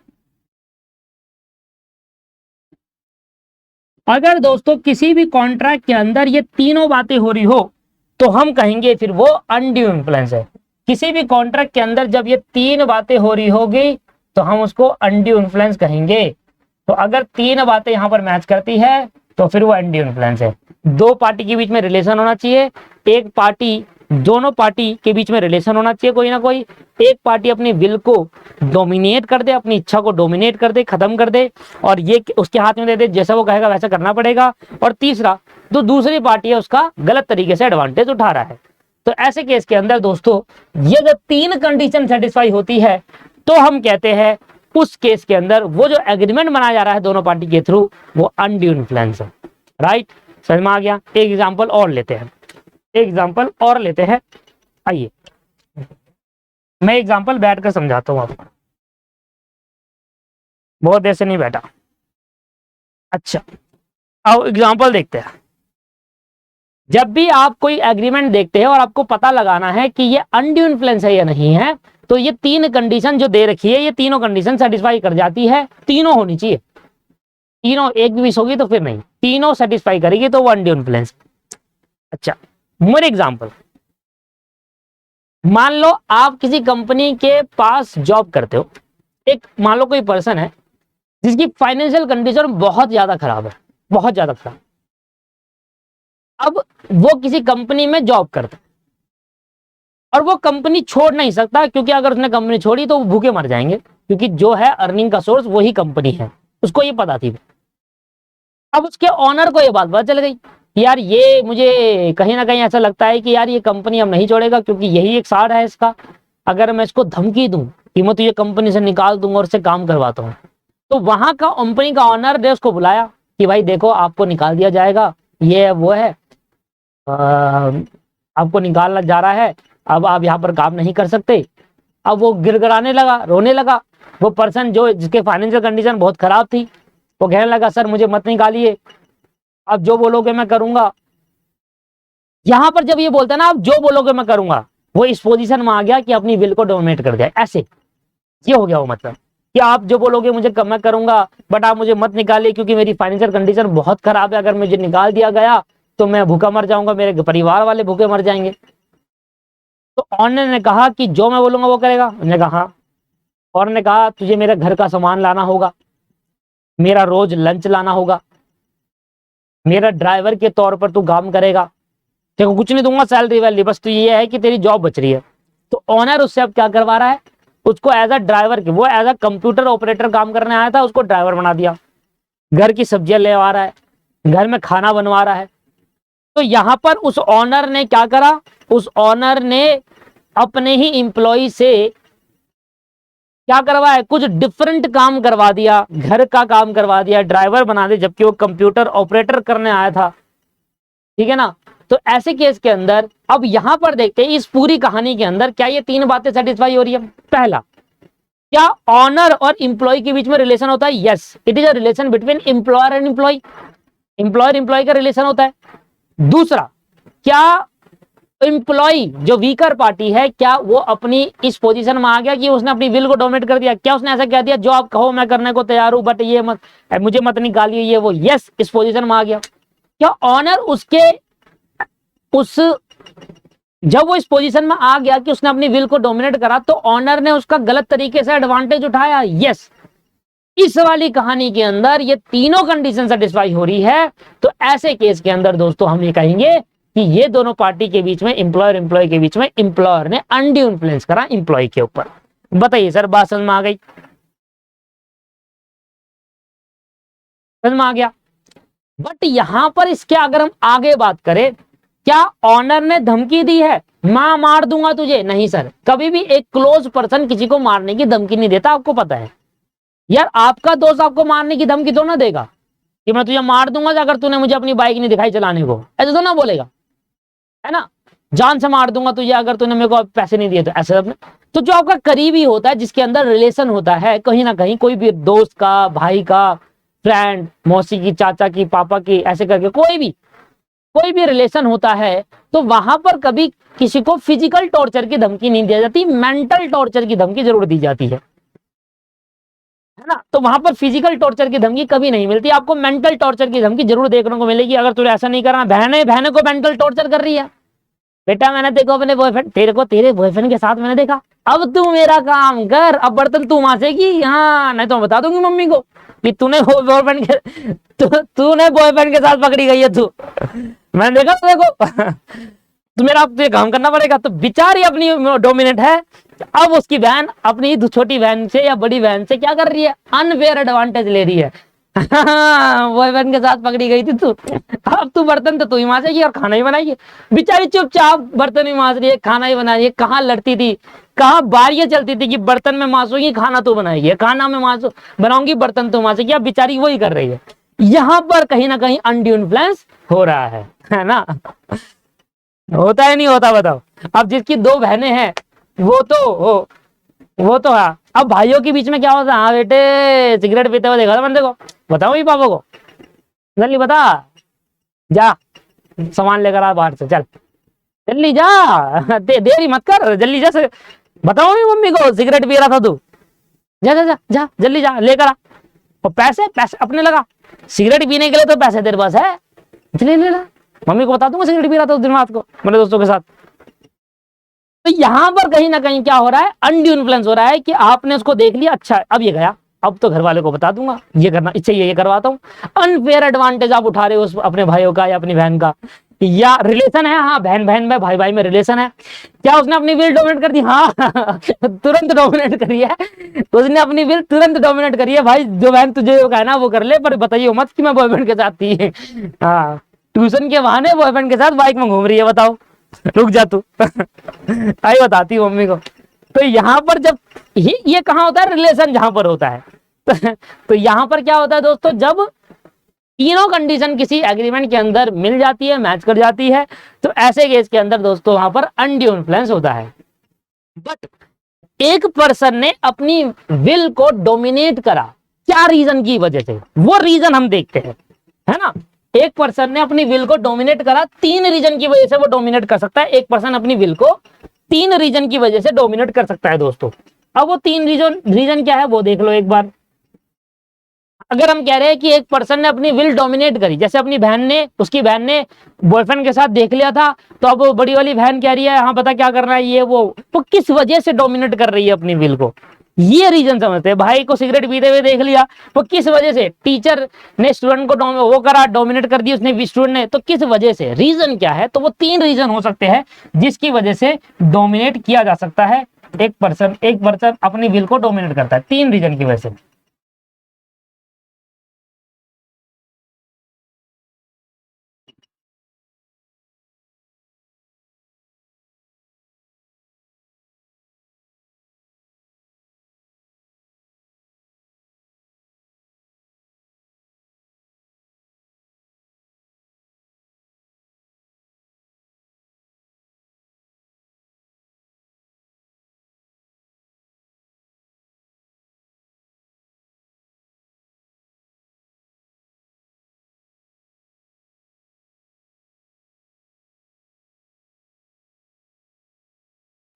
अगर दोस्तों किसी भी कॉन्ट्रैक्ट के अंदर ये तीनों बातें हो रही हो तो हम कहेंगे फिर वो अनड्यू इन्फ्लुएंस है। किसी भी कॉन्ट्रैक्ट के अंदर जब ये 3 बातें हो रही होगी तो हम उसको अनड्यू इन्फ्लुएंस कहेंगे। तो अगर 3 बातें यहां पर मैच करती है तो फिर वो अनड्यू इन्फ्लुएंस है। 2 पार्टी के बीच में रिलेशन होना चाहिए, एक पार्टी, दोनों पार्टी के बीच में रिलेशन होना चाहिए कोई ना कोई। एक पार्टी अपनी विल को डोमिनेट कर दे, अपनी इच्छा को डोमिनेट कर दे, खत्म कर दे और ये उसके हाथ में दे दे, जैसा वो कहेगा वैसा करना पड़ेगा। और तीसरा, जो दूसरी पार्टी है उसका गलत तरीके से एडवांटेज उठा रहा है। तो ऐसे केस के अंदर दोस्तों ये जब 3 कंडीशन सेटिस्फाई होती है तो हम कहते हैं उस केस के अंदर वो जो एग्रीमेंट बनाया जा रहा है दोनों पार्टी के थ्रू वो अनड्यू इन्फ्लुएंस है। राइट, समझ में आ गया? एक एग्जांपल और लेते हैं, एग्जाम्पल और लेते हैं। आइए मैं एग्जाम्पल बैठ कर समझाता हूं आपको, बहुत देर से नहीं बैठा। अच्छा, अब एग्जाम्पल देखते हैं। जब भी आप कोई एग्रीमेंट देखते हैं और आपको पता लगाना है कि ये अनड्यू इन्फ्लुएंस है या नहीं है, तो ये 3 कंडीशन जो दे रखी है ये तीनों कंडीशन सेटिस्फाई कर जाती है। तीनों होनी चाहिए, तीनों, एक भी मिस होगी तो फिर नहीं, तीनों सेटिस्फाई करेगी तो वो अनड्यू इन्फ्लुएंस। अच्छा, मोर एग्जाम्पल, मान लो आप किसी कंपनी के पास जॉब करते हो। एक मान लो कोई पर्सन है जिसकी फाइनेंशियल कंडीशन बहुत ज्यादा खराब है, बहुत ज्यादा खराब। अब वो किसी कंपनी में जॉब करता है और वो कंपनी छोड़ नहीं सकता, क्योंकि अगर उसने कंपनी छोड़ी तो वो भूखे मर जाएंगे, क्योंकि जो है अर्निंग का सोर्स वही कंपनी है, उसको ये पता थी। अब उसके ऑनर को ये बात पता चल गई, यार ये मुझे कहीं ना कहीं ऐसा लगता है कि यार ये कंपनी अब नहीं छोड़ेगा, क्योंकि यही एक सार है इसका। अगर मैं इसको धमकी दूं कि मैं तुझे कंपनी से निकाल दूंगा और इससे काम करवाता हूं, तो वहां का कंपनी का ऑनर ने उसको बुलाया कि भाई देखो आपको निकाल दिया जाएगा, ये है वो है, आपको निकालना जा रहा है, अब आप यहाँ पर काम नहीं कर सकते। अब वो गिड़गिड़ाने लगा, रोने लगा। वो पर्सन जो जिसके फाइनेंशियल कंडीशन बहुत खराब थी वो कहने लगा सर मुझे मत निकालिए, अब जो बोलोगे मैं करूंगा। यहां पर जब ये बोलता है ना आप जो बोलोगे मैं करूंगा, वो इस पोजीशन में आ गया कि अपनी विल को डोमिनेट कर दिया। ऐसे ये हो गया वो, मतलब कि आप जो बोलोगे मुझे मैं करूंगा, बट आप मुझे मत निकालिए क्योंकि मेरी फाइनेंशियल कंडीशन बहुत खराब है, अगर मुझे निकाल दिया गया तो मैं भूखा मर जाऊंगा, मेरे परिवार वाले भूखे मर जाएंगे। तो ऑनर ने कहा कि जो मैं बोलूंगा वो करेगा। उन्होंने कहा हाँ। और ने कहा तुझे मेरे घर का सामान लाना होगा, मेरा रोज लंच लाना होगा, मेरा ड्राइवर के तौर पर तू काम करेगा, देखो कुछ नहीं दूंगा सैलरी वैलरी, बस तो ये है कि तेरी जॉब बच रही है। तो ऑनर उससे अब क्या करवा रहा है, उसको एज अ ड्राइवर, वो एज अ कंप्यूटर ऑपरेटर काम करने आया था, उसको ड्राइवर बना दिया। घर की सब्जियां ले आ रहा है, घर में खाना बनवा रहा है। तो यहां पर उस ऑनर ने क्या करा, उस ऑनर ने अपने ही एम्प्लॉय से क्या करवाया, कुछ डिफरेंट काम करवा दिया, घर का काम करवा दिया, ड्राइवर बना दे, जबकि वो कंप्यूटर ऑपरेटर करने आया था। ठीक है ना। तो ऐसे केस के अंदर अब यहां पर देखते हैं इस पूरी कहानी के अंदर क्या ये तीन बातें सेटिस्फाई हो रही है। पहला, क्या ऑनर और इंप्लॉय के बीच में रिलेशन होता है? Yes, it is a relation between employer and employee, employer employee का रिलेशन होता है। दूसरा, क्या एम्प्लॉय जो वीकर पार्टी है, क्या वो अपनी इस पोजीशन में आ गया कि उसने अपनी विल को डोमिनेट कर दिया? क्या उसने ऐसा कह दिया जो आप कहो मैं करने को तैयार हूं, बट ये मत, मुझे मत निकालिए ये वो? यस, इस पोजीशन में आ गया। क्या ऑनर उसके उस जब वो इस पोजीशन में आ गया कि उसने अपनी विल को डोमिनेट करा, तो ऑनर ने उसका गलत तरीके से एडवांटेज उठाया? यस। इस वाली कहानी के अंदर ये तीनों कंडीशन सेटिस्फाई हो रही है। तो ऐसे केस के अंदर दोस्तों हम ये कहेंगे कि ये दोनों पार्टी के बीच में, एम्प्लॉयर एम्प्लॉय के बीच में, एम्प्लॉयर ने अनड्यू इन्फ्लुएंस करा एम्प्लॉय के ऊपर। बताइए सर, बात समझ में आ गई? समझ में आ गया? बट यहां पर इसके अगर हम आगे बात करें, क्या ऑनर ने धमकी दी है, मां मार दूंगा तुझे? नहीं सर, कभी भी एक क्लोज पर्सन किसी को मारने की धमकी नहीं देता, आपको पता है यार। आपका दोस्त आपको मारने की धमकी तो ना देगा कि मैं तुझे मार दूंगा अगर तूने मुझे अपनी बाइक नहीं दिखाई चलाने को, ऐसे तो ना बोलेगा, है ना। जान से मार दूंगा तुझे अगर तूने मेरे को पैसे नहीं दिए, तो ऐसे अपने। तो जो आपका करीबी होता है, जिसके अंदर रिलेशन होता है कहीं ना कहीं, कोई भी दोस्त का, भाई का, फ्रेंड, मौसी की, चाचा की, पापा की, ऐसे करके कोई भी रिलेशन होता है, तो वहां पर कभी किसी को फिजिकल टॉर्चर की धमकी नहीं दी जाती, मेंटल टॉर्चर की धमकी जरूर दी जाती है ना। तो वहां पर फिजिकल टॉर्चर की धमकी कभी नहीं मिलती, आपको मेंटल टॉर्चर की धमकी जरूर देखने को मिलेगी। अगर तुझे ऐसा नहीं करना, बहने को मेंटल टॉर्चर कर रही है, बेटा मैंने देखो अपने बॉयफ्रेंड, तेरे को तेरे बॉयफ्रेंड के साथ मैंने देखा, अब तू मेरा काम कर, अब बर्तन तू मांजेगी, हाँ नहीं तो मैं बता दूंगी मम्मी को कि तूने बॉयफ्रेंड के तूने बॉयफ्रेंड के साथ पकड़ी गई है तू, मैंने देखा देखो तो मेरा अब तुझे काम करना पड़ेगा। तो बेचारी अपनी डोमिनेंट है, अब उसकी बहन अपनी छोटी बहन से या बड़ी बहन से क्या कर रही है, अनफेयर एडवांटेज ले रही है। बॉयफ्रेंड के साथ पकड़ी गई थी तू, अब तू बर्तन तो तू ही मांजेगी और खाना ही बनाएगी। बेचारी चुपचाप बर्तन ही मांज रही है, खाना ही बना रही है। कहाँ लड़ती थी, कहाँ बारियां चलती थी कि बर्तन में मांसूंगी, खाना तू बनाएगी, खाना में मांसू बनाऊंगी, बर्तन तो मांजेगी। अब बेचारी वही कर रही है। यहाँ पर कहीं ना कहीं अनड्यू इन्फ्लुएंस हो रहा है ना। होता है नहीं होता, बताओ। अब जिसकी दो बहनें हैं वो तो हाँ। अब भाइयों के बीच में क्या होता है, हाँ बेटे सिगरेट पीते हुए देखा था बंदे को, बताओ ही पापा को, जल्दी बता, जा सामान लेकर आ बाहर से, चल जल्दी जा, देरी मत कर, जल्दी जा, बताओ ही मम्मी को सिगरेट पी रहा था तू, जा जा जा जा जल्दी जा लेकर आ। और पैसे पैसे अपने लगा, सिगरेट पीने के लिए तो पैसे तेरे पास है, ले ले ला, मम्मी को बता दूंगा सिगरेट पी रहा था उस दिन रात को मेरे दोस्तों के साथ। तो यहां पर कहीं ना कहीं क्या हो रहा है, अनड्यू इन्फ्लुएंस हो रहा है कि आपने उसको देख लिया, अच्छा अब ये गया, अब तो घर वाले को बता दूंगा, ये करना, इससे ये करवाता हूँ। अनफेयर एडवांटेज आप उठा रहे हो उस अपने भाइयों का या अपनी बहन का, या रिलेशन है, हाँ बहन बहन में, भाई भाई में रिलेशन है, क्या उसने अपनी विल डोमिनेट कर दी? हाँ तुरंत डोमिनेट करी है उसने, अपनी विल तुरंत डोमिनेट करी है। भाई जो बहन तुझे कहना वो कर ले, पर बताइए मत कि मैं बॉयफ्रेंड के साथ थी। हाँ, ट्यूशन के बहाने बॉयफ्रेंड के साथ बाइक में घूम रही है, बताओ, रुक जा तू। आई बताती हूँ मम्मी को। तो यहाँ पर जब ये कहाँ होता है, रिलेशन जहां पर होता है। तो यहाँ पर क्या होता है दोस्तों, जब तीनों कंडीशन किसी एग्रीमेंट के अंदर मिल जाती है, मैच कर जाती है, तो ऐसे केस के अंदर दोस्तों वहां पर अनड्यू इन्फ्लुएंस होता है। बट एक पर्सन ने अपनी विल को डोमिनेट करा, क्या रीजन की वजह से, वो रीजन हम देखते हैं, है ना। एक पर्सन ने अपनी विल को डोमिनेट करा, तीन रीजन की वजह से वो डोमिनेट कर सकता है। एक पर्सन अपनी विल को तीन रीजन की वजह से डोमिनेट कर सकता है दोस्तों। अब वो तीन रीजन क्या है वो देख लो एक बार। अगर हम कह रहे हैं कि एक पर्सन ने अपनी विल डोमिनेट करी, जैसे अपनी बहन ने, उसकी बहन ने बॉयफ्रेंड के साथ देख लिया था, तो अब वो बड़ी वाली बहन कह रही है हाँ पता क्या करना है ये वो, तो किस वजह से डोमिनेट कर रही है अपनी विल को, ये रीजन समझते हैं। भाई को सिगरेट पीते हुए देख लिया, तो किस वजह से, टीचर ने स्टूडेंट को वो करा, डोमिनेट कर दी उसने स्टूडेंट ने, तो किस वजह से, रीजन क्या है। तो वो तीन रीजन हो सकते हैं जिसकी वजह से डोमिनेट किया जा सकता है। एक पर्सन अपनी विल को डोमिनेट करता है तीन रीजन की वजह से।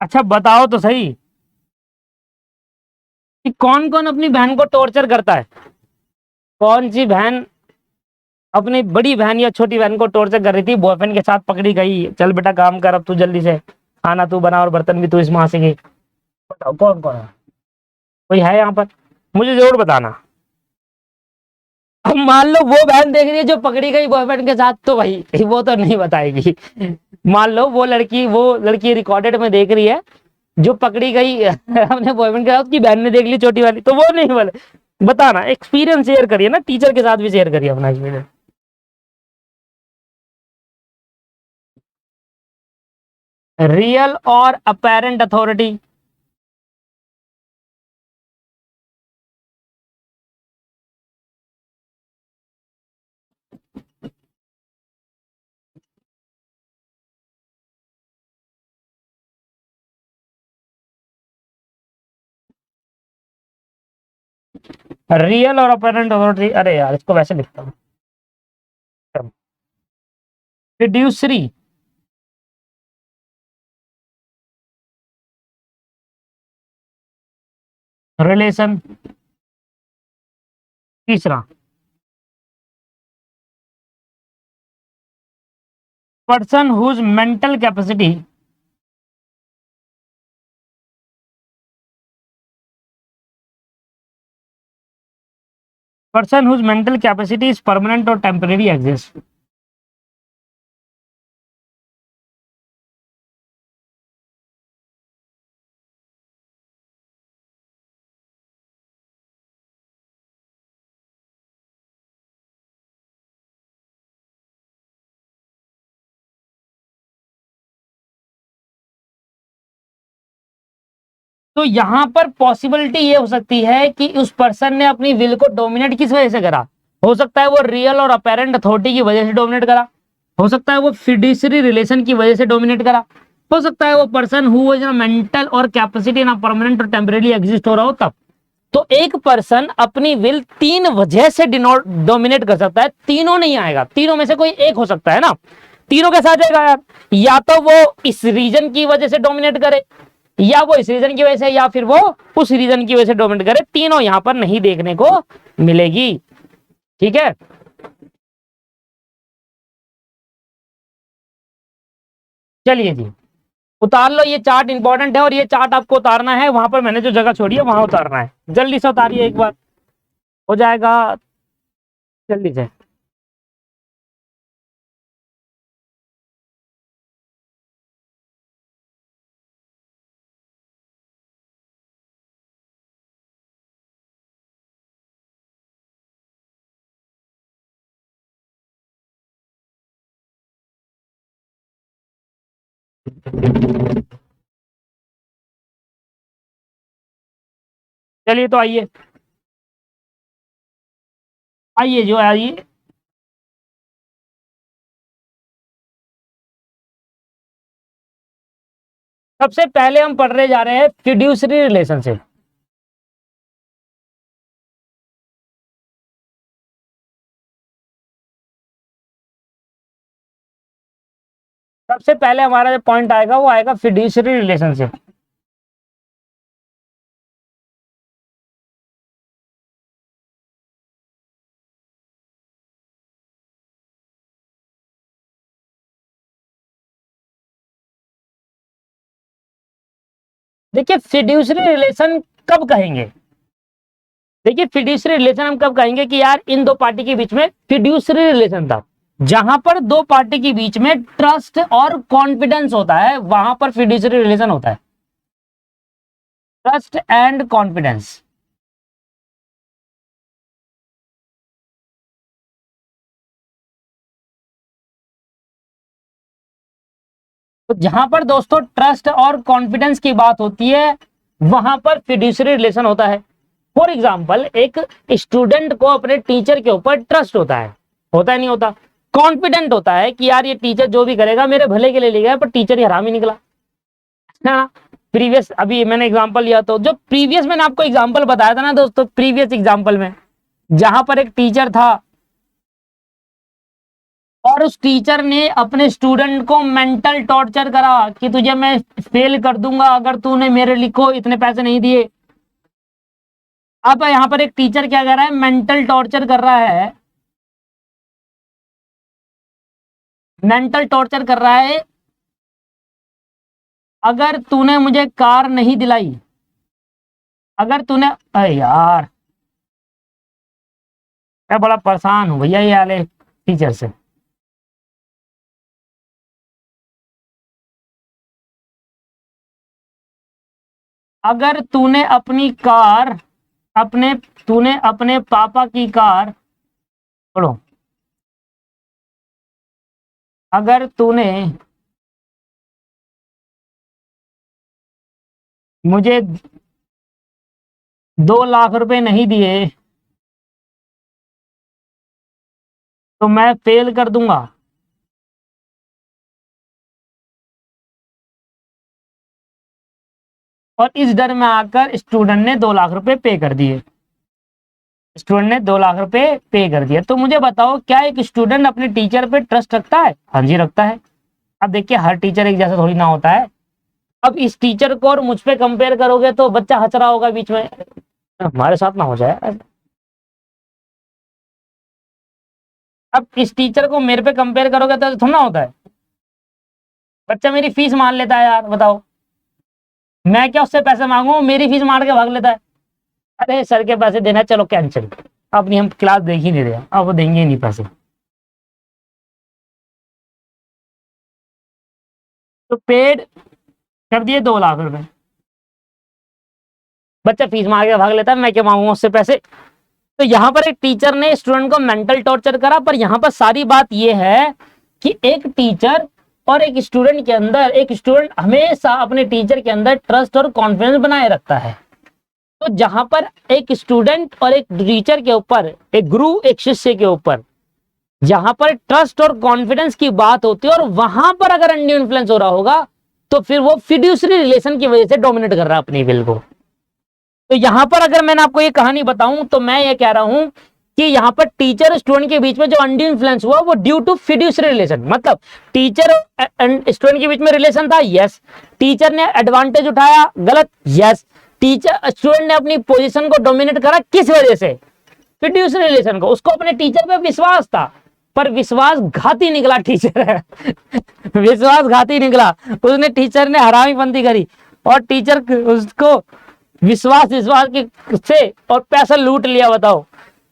अच्छा बताओ तो सही कि कौन कौन अपनी बहन को टॉर्चर करता है? कौन सी बहन अपनी बड़ी बहन या छोटी बहन को टॉर्चर कर रही थी, बॉयफ्रेंड के साथ पकड़ी गई, चल बेटा काम कर अब तू जल्दी से, खाना तू बना और बर्तन भी तू इस माँ से के। बताओ कौन कौन है? कोई है यहाँ पर? मुझे जरूर बताना। अब मान लो वो बहन देख रही है जो पकड़ी गई बॉयफ्रेंड के साथ, तो भाई वो तो नहीं बताएगी। मान लो वो लड़की रिकॉर्डेड में देख रही है जो पकड़ी गई अपने बॉयफ्रेंड के साथ, उसकी बहन ने देख ली छोटी वाली, तो वो नहीं बोले। बताना, एक्सपीरियंस शेयर करिए ना, टीचर के साथ भी शेयर करिए अपना एक्सपीरियंस। रियल और अपेरेंट अथॉरिटी। रियल और अपेरेंट अथॉरिटी, अरे यार इसको वैसे लिखता हूँ, फिड्यूसरी। रिलेशन। तीसरा, person whose mental capacity, person whose mental capacity is permanent और टेम्परेरी एग्जिस्ट। तो यहां पर पॉसिबिलिटी ये हो सकती है कि उस पर्सन ने अपनी विल को डोमिनेट किस वजह से करा। हो सकता है वो रियल और अपेरेंट अथॉरिटी की वजह से डोमिनेट करा, हो सकता है वो फिड्यूसरी रिलेशन की वजह से डोमिनेट करा, हो सकता है वो पर्सन हु वाज मेंटल और कैपेसिटी ना परमानेंट और टेम्परेरी एग्जिस्ट हो रहा हो तब। तो एक पर्सन अपनी विल तीन वजह से डोमिनेट कर सकता है, तीनों नहीं आएगा, तीनों में से कोई एक हो सकता है ना। तीनों के साथ जाएगा यार, या तो वो इस रीजन की वजह से डोमिनेट करे, या वो इस रीजन की वजह से, या फिर वो उस रीजन की वजह से डोमिनेट करे, तीनों यहां पर नहीं देखने को मिलेगी। ठीक है, चलिए जी, उतार लो ये चार्ट, इंपॉर्टेंट है और ये चार्ट आपको उतारना है, वहां पर मैंने जो जगह छोड़ी है वहां उतारना है, जल्दी से उतारिए एक बार, हो जाएगा जल्दी से। चलिए तो आइए, आइए जो आइए। सबसे पहले हम पढ़ने जा रहे हैं फिड्यूसरी रिलेशनशिप। सबसे पहले हमारा जो पॉइंट आएगा वो आएगा फिड्यूसरी रिलेशनशिप। देखिए फिड्यूसरी रिलेशन कब कहेंगे, देखिए फिड्यूसरी रिलेशन हम कब कहेंगे कि यार इन दो पार्टी के बीच में फिड्यूसरी रिलेशन था, जहां पर दो पार्टी के बीच में ट्रस्ट और कॉन्फिडेंस होता है वहां पर फिड्यूसरी रिलेशन होता है, ट्रस्ट एंड कॉन्फिडेंस। तो जहां पर दोस्तों ट्रस्ट और कॉन्फिडेंस की बात होती है वहां पर फिड्यूसरी रिलेशन होता है। फॉर एग्जाम्पल, एक स्टूडेंट को अपने टीचर के ऊपर ट्रस्ट होता है नहीं होता, कॉन्फिडेंट होता है कि यार ये टीचर जो भी करेगा मेरे भले के लिए लिखा, पर टीचर ही हरामी निकला ना। प्रीवियस अभी मैंने एग्जांपल लिया, तो जो प्रीवियस मैंने आपको एग्जांपल बताया था ना दोस्तों, प्रीवियस एग्जांपल में जहां पर एक टीचर था और उस टीचर ने अपने स्टूडेंट को मेंटल टॉर्चर करा कि तुझे मैं फेल कर दूंगा अगर तूने मेरे लिखो इतने पैसे नहीं दिए। अब यहाँ पर एक टीचर क्या कर रहा है, मेंटल टॉर्चर कर रहा है, मेंटल टॉर्चर कर रहा है, अगर तूने मुझे कार नहीं दिलाई, अगर तूने, अरे यार मैं बड़ा परेशान हूं भैया ये वाले टीचर से। अगर तूने अपनी कार, अपने तूने अपने पापा की कार, बोलो, अगर तूने मुझे 2 लाख रुपए नहीं दिए तो मैं फेल कर दूंगा। और इस डर में आकर स्टूडेंट ने 2 लाख रुपए पे कर दिए, स्टूडेंट ने 2 लाख रुपए पे कर दिया। तो मुझे बताओ क्या एक स्टूडेंट अपने टीचर पे ट्रस्ट रखता है? हाँ जी रखता है। अब देखिए हर टीचर एक जैसा थोड़ी ना होता है। अब इस टीचर को और मुझ पे कंपेयर करोगे तो बच्चा हंस रहा होगा बीच में, हमारे साथ ना हो जाए। अब इस टीचर को मेरे पे कंपेयर करोगे तो थोड़ा ना होता है। बच्चा मेरी फीस मान लेता है यार, बताओ मैं क्या उससे पैसे मांगू, मेरी फीस मार के भाग लेता है। अरे सर के पैसे देना, चलो कैंसिल, अब नहीं हम क्लास देख ही नहीं रहे, अब वो देंगे ही नहीं पैसे। तो पेड कर दिए 2 लाख रुपए, बच्चा फीस मार के भाग लेता है, मैं क्या मांगूंगा उससे पैसे। तो यहाँ पर एक टीचर ने स्टूडेंट को मेंटल टॉर्चर करा, पर यहाँ पर सारी बात यह है कि एक टीचर और एक स्टूडेंट के अंदर, एक स्टूडेंट हमेशा अपने टीचर के अंदर ट्रस्ट और कॉन्फिडेंस बनाए रखता है। तो जहां पर एक स्टूडेंट और एक टीचर के ऊपर, एक गुरु एक शिष्य के ऊपर, जहां पर ट्रस्ट और कॉन्फिडेंस की बात होती है और वहां पर अगर अनड्यू इन्फ्लुएंस हो रहा होगा तो फिर वो फिड्यूसरी रिलेशन की वजह से डोमिनेट कर रहा है अपनी विल को। तो यहां पर अगर मैंने आपको ये कहानी बताऊं तो मैं ये कह रहा हूं कि यहाँ पर टीचर और स्टूडेंट के बीच में जो अनड्यू इन्फ्लुएंस हुआ वो ड्यू टू फिड्यूसरी रिलेशन, मतलब टीचर और स्टूडेंट के बीच में रिलेशन था, यस। टीचर ने एडवांटेज उठाया, गलत, यस। टीचर स्टूडेंट ने अपनी पोजीशन को डोमिनेट करा, किस वजह से? फिड्यूसरी रिलेशन को। उसको अपने टीचर पे विश्वास था, पर विश्वासघाती निकला टीचर है विश्वासघाती निकला, उसने टीचर ने हरामीपंती करी और टीचर उसको विश्वास के से और पैसा लूट लिया, बताओ।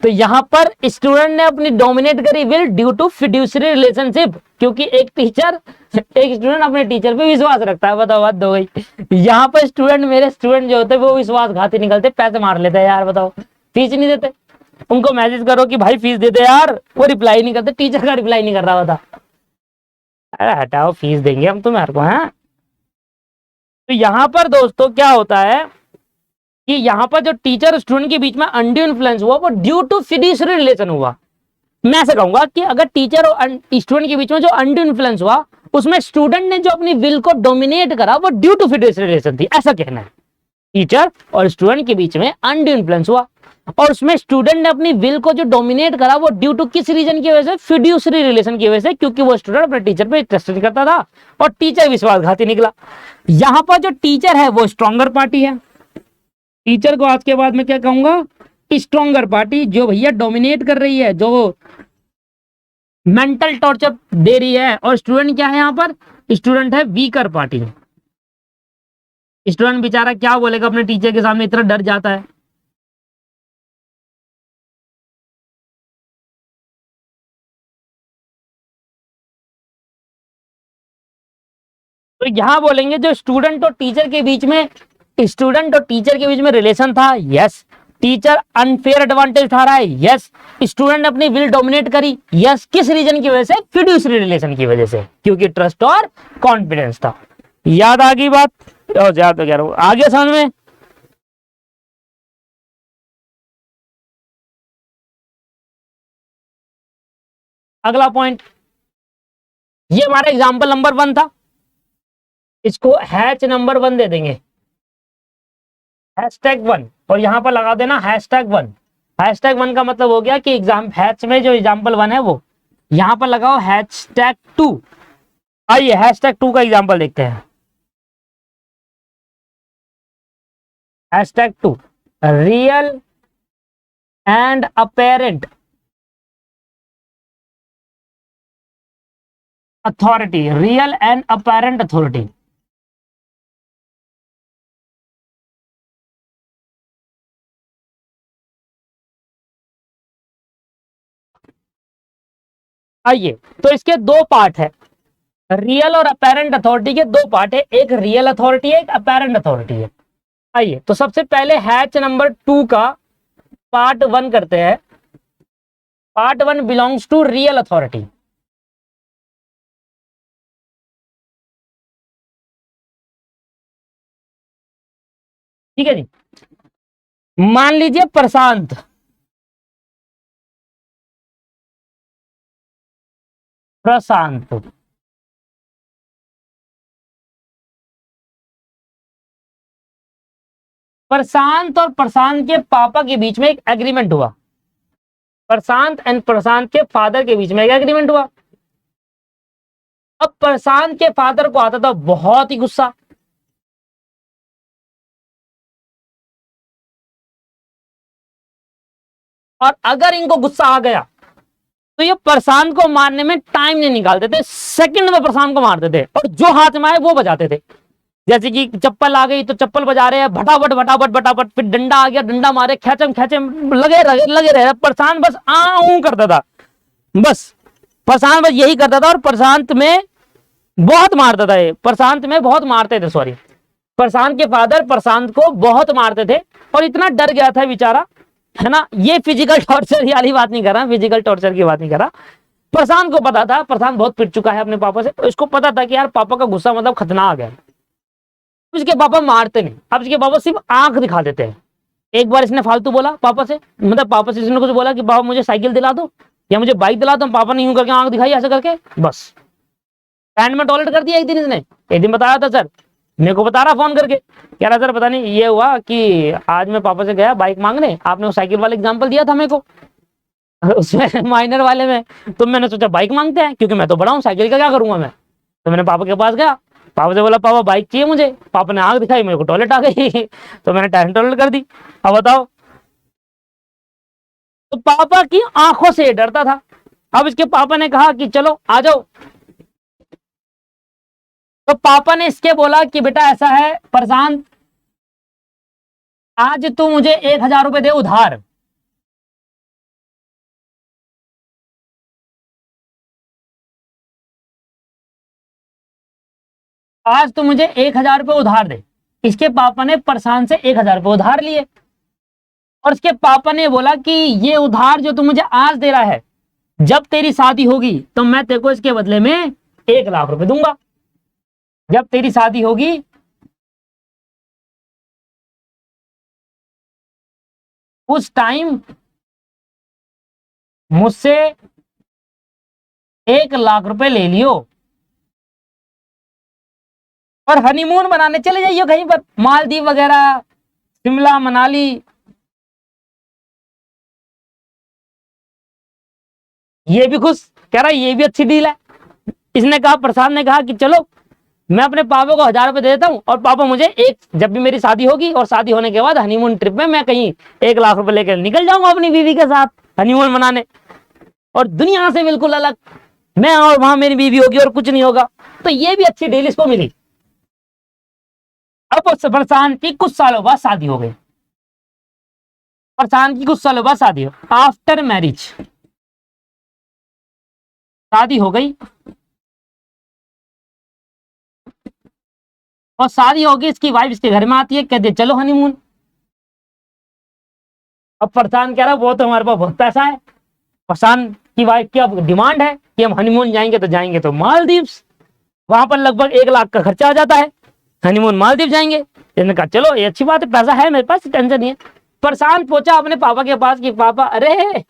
तो यहां पर स्टूडेंट ने अपनी डोमिनेट करी will due to fiduciary relationship, क्योंकि एक टीचर, एक स्टूडेंट अपने टीचर पे विश्वास रखता है, बताओ बात हो गई। यहाँ पर स्टूडेंट, मेरे स्टूडेंट जो होते हैं वो विश्वासघाती निकलते, पैसे मार लेते हैं यार, बताओ, फीस नहीं देते। उनको मैसेज करो कि भाई फीस दे दे यार, वो रिप्लाई नहीं करते, टीचर का रिप्लाई नहीं कर रहा, बता, अरे हटाओ फीस देंगे हम तुम्हारे को, है। तो यहाँ पर दोस्तों क्या होता है कि यहाँ पर जो टीचर स्टूडेंट के बीच में अनड्यू इन्फ्लुएंस हुआ वो ड्यू टू फिड्यूसरी रिलेशन हुआ। मैं ऐसा कहूंगा कि अगर टीचर और स्टूडेंट के बीच में जो अनड्यू इन्फ्लुएंस हुआ उसमें स्टूडेंट ने जो अपनी विल को डोमिनेट करा वो ड्यू टू फिड्यूसरी रिलेशन थी, ऐसा कहना है। टीचर और स्टूडेंट के बीच में अनड्यू इन्फ्लुएंस हुआ और उसमें स्टूडेंट ने अपनी विल को जो डोमिनेट करा वो ड्यू टू किस रीजन की वजह से? फिड्यूसरी रिलेशन की वजह से, क्योंकि वो स्टूडेंट अपने टीचर पे ट्रस्ट नहीं करता था और टीचर विश्वासघाती निकला। यहां पर जो टीचर है वो स्ट्रॉन्गर पार्टी है। टीचर को आज के बाद मैं क्या कहूंगा? स्ट्रॉन्गर पार्टी, जो भैया डोमिनेट कर रही है, जो मेंटल टॉर्चर दे रही है। और स्टूडेंट क्या है यहाँ पर? स्टूडेंट है वीकर पार्टी। स्टूडेंट बेचारा क्या बोलेगा अपने टीचर के सामने, इतना डर जाता है। तो यहां बोलेंगे जो स्टूडेंट और टीचर के बीच में, स्टूडेंट और टीचर के बीच में रिलेशन था, यस। टीचर अनफेयर एडवांटेज उठा रहा है, यस। स्टूडेंट ने अपनी विल डोमिनेट करी, यस। किस रीजन की वजह से? फिड्यूसरी रिलेशन की वजह से, क्योंकि ट्रस्ट और कॉन्फिडेंस था। याद आ गई बात? याद तो कह रहा हूं, आगे समझ में? अगला पॉइंट, ये हमारा एग्जाम्पल नंबर 1 था, इसको हैच नंबर 1 दे देंगे, #1, और यहां पर लगा देना #1। #1 का मतलब हो गया कि एग्जाम हैच में जो एग्जाम्पल 1 है वो, यहां पर लगाओ #2। आइए #2 का एग्जांपल देखते हैं। #2 real and apparent authority, real and apparent authority. आइए, तो इसके दो पार्ट है, रियल और अपेरेंट अथॉरिटी के दो पार्ट है, एक रियल अथॉरिटी है, एक अपेरेंट अथॉरिटी है। आइए, तो सबसे पहले #2 का पार्ट 1 करते हैं। Part 1 belongs to real authority. ठीक है जी। मान लीजिए प्रशांत, प्रशांत प्रशांत और प्रशांत के पापा के बीच में एक एग्रीमेंट हुआ। प्रशांत एंड प्रशांत के फादर के बीच में एक एग्रीमेंट हुआ। अब प्रशांत के फादर को आता था बहुत ही गुस्सा। और अगर इनको गुस्सा आ गया तो ये प्रशांत को मारने में टाइम नहीं निकालते थे, सेकंड में प्रशांत को मारते थे, और जो हाथ में आए वो बजाते थे। जैसे कि चप्पल आ गई तो चप्पल बजा रहे हैं, फटाफट फटाफट फटाफट, फिर डंडा आ गया, डंडा मारे, खेचम खेचम, लगे रहे। प्रशांत बस आऊं करता था, बस प्रशांत बस यही करता था। और प्रशांत में बहुत मारता था ये, प्रशांत में बहुत मारते थे, सॉरी, प्रशांत के फादर प्रशांत को बहुत मारते थे। और इतना डर गया था बेचारा, है ना। ये फिजिकल टॉर्चर वाली बात नहीं कर रहा, फिजिकल टॉर्चर की बात नहीं कर रहा। प्रशांत को पता था, प्रशांत बहुत पिट चुका है अपने पापा से, तो इसको पता था कि यार पापा का गुस्सा मतलब खतरनाक आ गया। इसके पापा मारते नहीं, अब इसके पापा सिर्फ आंख दिखा देते हैं। एक बार इसने फालतू बोला पापा से, मतलब पापा से इसने कुछ बोला कि पापा मुझे साइकिल दिला दो या मुझे बाइक दिला दो, पापा ने यूं करके आंख दिखाई ऐसे करके, बस एंड में टॉयलेट कर दिया। एक दिन इसने, एक दिन बताया था सर, मेरे को बता रहा फोन करके, कह रहा सर पता नहीं ये हुआ कि आज मैं पापा से गया बाइक मांगने, आपने वो साइकिल वाले एग्जांपल दिया था मेरे को उसमें माइनर वाले में, तो मैंने सोचा बाइक मांगते हैं क्योंकि मैं तो बड़ा हूँ, साइकिल का क्या करूंगा मैं। तो मैंने पापा के पास गया, पापा से बोला पापा बाइक चाहिए मुझे, पापा ने आंख दिखाई, मेरे को टॉयलेट आ गई तो मैंने टॉयलेट कर दी। अब बताओ, तो पापा की आंखों से डरता था। अब इसके पापा ने कहा कि चलो आ जाओ, तो पापा ने इसके बोला कि बेटा ऐसा है प्रशांत, आज तू मुझे 1000 रुपए दे उधार। आज तू मुझे 1000 रुपए उधार दे। इसके पापा ने प्रशांत से 1000 रुपए उधार लिए, और इसके पापा ने बोला कि ये उधार जो तू मुझे आज दे रहा है, जब तेरी शादी होगी तो मैं तेरे को इसके बदले में 1,00,000 रुपए दूंगा। जब तेरी शादी होगी उस टाइम मुझसे 1,00,000 रुपए ले लियो और हनीमून बनाने चले जाइयो कहीं पर, मालदीव वगैरह, शिमला, मनाली। ये भी खुश, कह रहा ये भी अच्छी डील है। इसने कहा, प्रसाद ने कहा कि चलो मैं अपने पापा को 1000 रुपए दे देता हूं, और पापा मुझे जब भी मेरी शादी होगी और शादी होने के बाद हनीमून ट्रिप में मैं कहीं 1,00,000 रुपए लेकर निकल जाऊंगा अपनी बीवी के साथ हनीमून मनाने, और दुनिया से बिल्कुल अलग, मैं और वहां मेरी बीवी होगी और कुछ नहीं होगा। तो ये भी अच्छी डील इसको मिली। अब प्रशांत की कुछ सालों बाद शादी हो गई। प्रशांत की कुछ सालों बाद शादी हो, आफ्टर मैरिज शादी हो गई, और शादी होगी, इसकी वाइफ इसके घर में आती है, कहते चलो हनीमून। अब प्रशांत कह रहा वो तो हमारे पास बहुत पैसा है। प्रशांत की वाइफ की अब डिमांड है कि हम हनीमून जाएंगे तो मालदीव्स, वहां पर लगभग 1,00,000 का खर्चा आ जाता है, हनीमून मालदीव जाएंगे। इसने कहा चलो ये अच्छी बात है, पैसा है मेरे पास, टेंशन नहीं है। प्रशांत पहुंचा अपने पापा के पास कि पापा अरे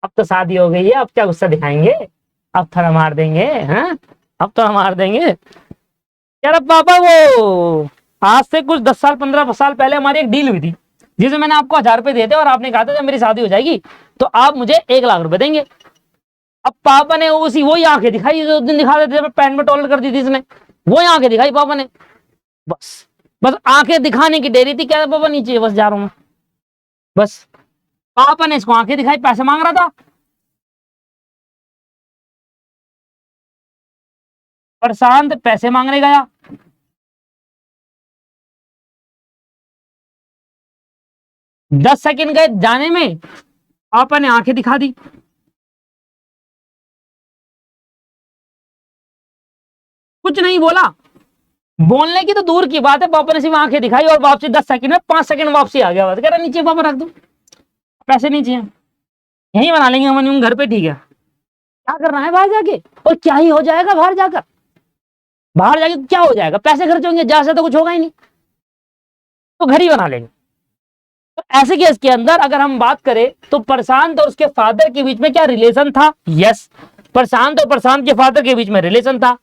अब तो शादी हो गई है, अब क्या गुस्सा दिखाएंगे, अब थोड़ा मार देंगे, हाँ अब थोड़ा मार देंगे। यार पापा वो आज से कुछ 10 साल 15 साल पहले हमारी एक डील हुई थी, जिसमें मैंने आपको 1000 रुपए दिए थे और आपने कहा था जब मेरी शादी हो जाएगी तो आप मुझे 1,00,000 रुपए देंगे। अब पापा ने उसी वही आंखें दिखाई जो उस दिन दिखा देते पैंट में टॉलर कर दी थी इसने, वही आंखें दिखाई पापा ने, बस बस आंखें दिखाने की देरी थी, क्या पापा नीचे बस जा रहा हूं मैं, बस पापा ने इसको आंखें दिखाई, पैसे मांग रहा था। प्रशांत पैसे मांगने गया, 10 सेकंड गए जाने में, पापा ने आंखें दिखा दी। कुछ नहीं बोला, बोलने की तो दूर की बात है, पापा ने सिर्फ आंखें दिखाई और वापसी 10 सेकंड में 5 सेकंड वापसी आ गया, बस कह रहा नीचे पापा रख दो, पैसे नहीं चाहिए, यहीं बना लेंगे हम घर पे, ठीक है। क्या करना है बाहर जाके, और क्या ही हो जाएगा बाहर जाकर, बाहर जाके क्या हो जाएगा, पैसे खर्च होंगे, जहां से तो कुछ होगा ही नहीं, तो घर ही बना लेंगे। तो ऐसे केस के अंदर अगर हम बात करें तो प्रशांत और उसके फादर के बीच में क्या रिलेशन था? यस, प्रशांत और प्रशांत के फादर के बीच में रिलेशन था।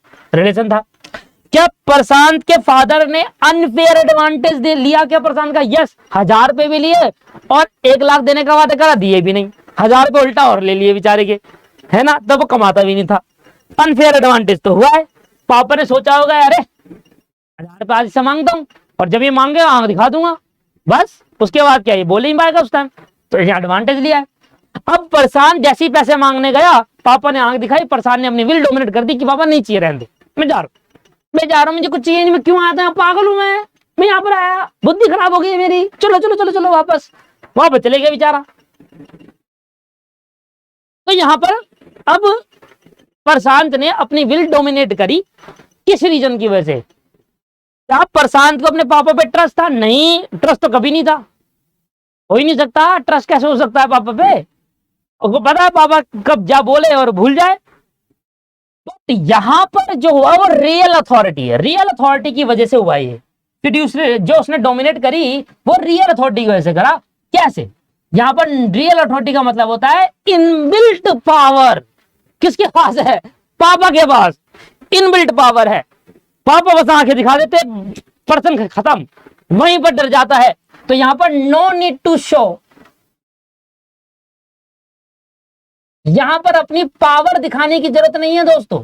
क्या प्रशांत के फादर ने अनफेयर एडवांटेज दे लिया क्या प्रशांत का? यस, 1000 रुपए भी लिए और 1 लाख देने का वादा करा, दिए भी नहीं, 1000 रुपए उल्टा और ले लिए बेचारे के, है ना, तब वो कमाता भी नहीं था। अनफेयर एडवांटेज तो हुआ है। पापा ने सोचा होगा अरे 1000 रुपए आज से मांगता हूं और जब ये मांगे आंख दिखा दूंगा, बस उसके बाद क्या ये बोल नहीं पाएगा उस टाइम, तो ये एडवांटेज लिया है। अब प्रशांत जैसे ही पैसे मांगने गया, पापा ने आंख दिखाई, प्रशांत ने अपनी विल डोमिनेट कर दी कि पापा नहीं चाहिए, रहने दे, मैं जा रहा हूं, मुझे कुछ चाहिए नहीं, मैं क्यों आया था, पागल हूं मैं यहाँ पर आया, बुद्धि खराब हो गई है मेरी, चलो चलो चलो चलो वापस चले गए बेचारा। तो यहां पर अब प्रशांत ने अपनी विल डोमिनेट करी, किस रीजन की वजह से? क्या प्रशांत को अपने पापा पे ट्रस्ट था? नहीं, ट्रस्ट तो कभी नहीं था, हो ही नहीं सकता, ट्रस्ट कैसे हो सकता है पापा पे? उसको पता है पापा कब जा बोले और भूल जाए। तो यहां पर जो हुआ वो रियल अथॉरिटी है, रियल अथॉरिटी की वजह से हुआ ये, फिड्यूसरी जो उसने डोमिनेट करी वो रियल अथॉरिटी की वजह से करा। कैसे? यहां पर रियल अथॉरिटी का मतलब होता है इनबिल्ट पावर, किसके पास है? पापा के पास इनबिल्ट पावर है, पापा बस आंखें दिखा देते, पर्सन खत्म, वहीं पर डर जाता है। तो यहां पर नो नीड टू शो, यहां पर अपनी पावर दिखाने की जरूरत नहीं है दोस्तों,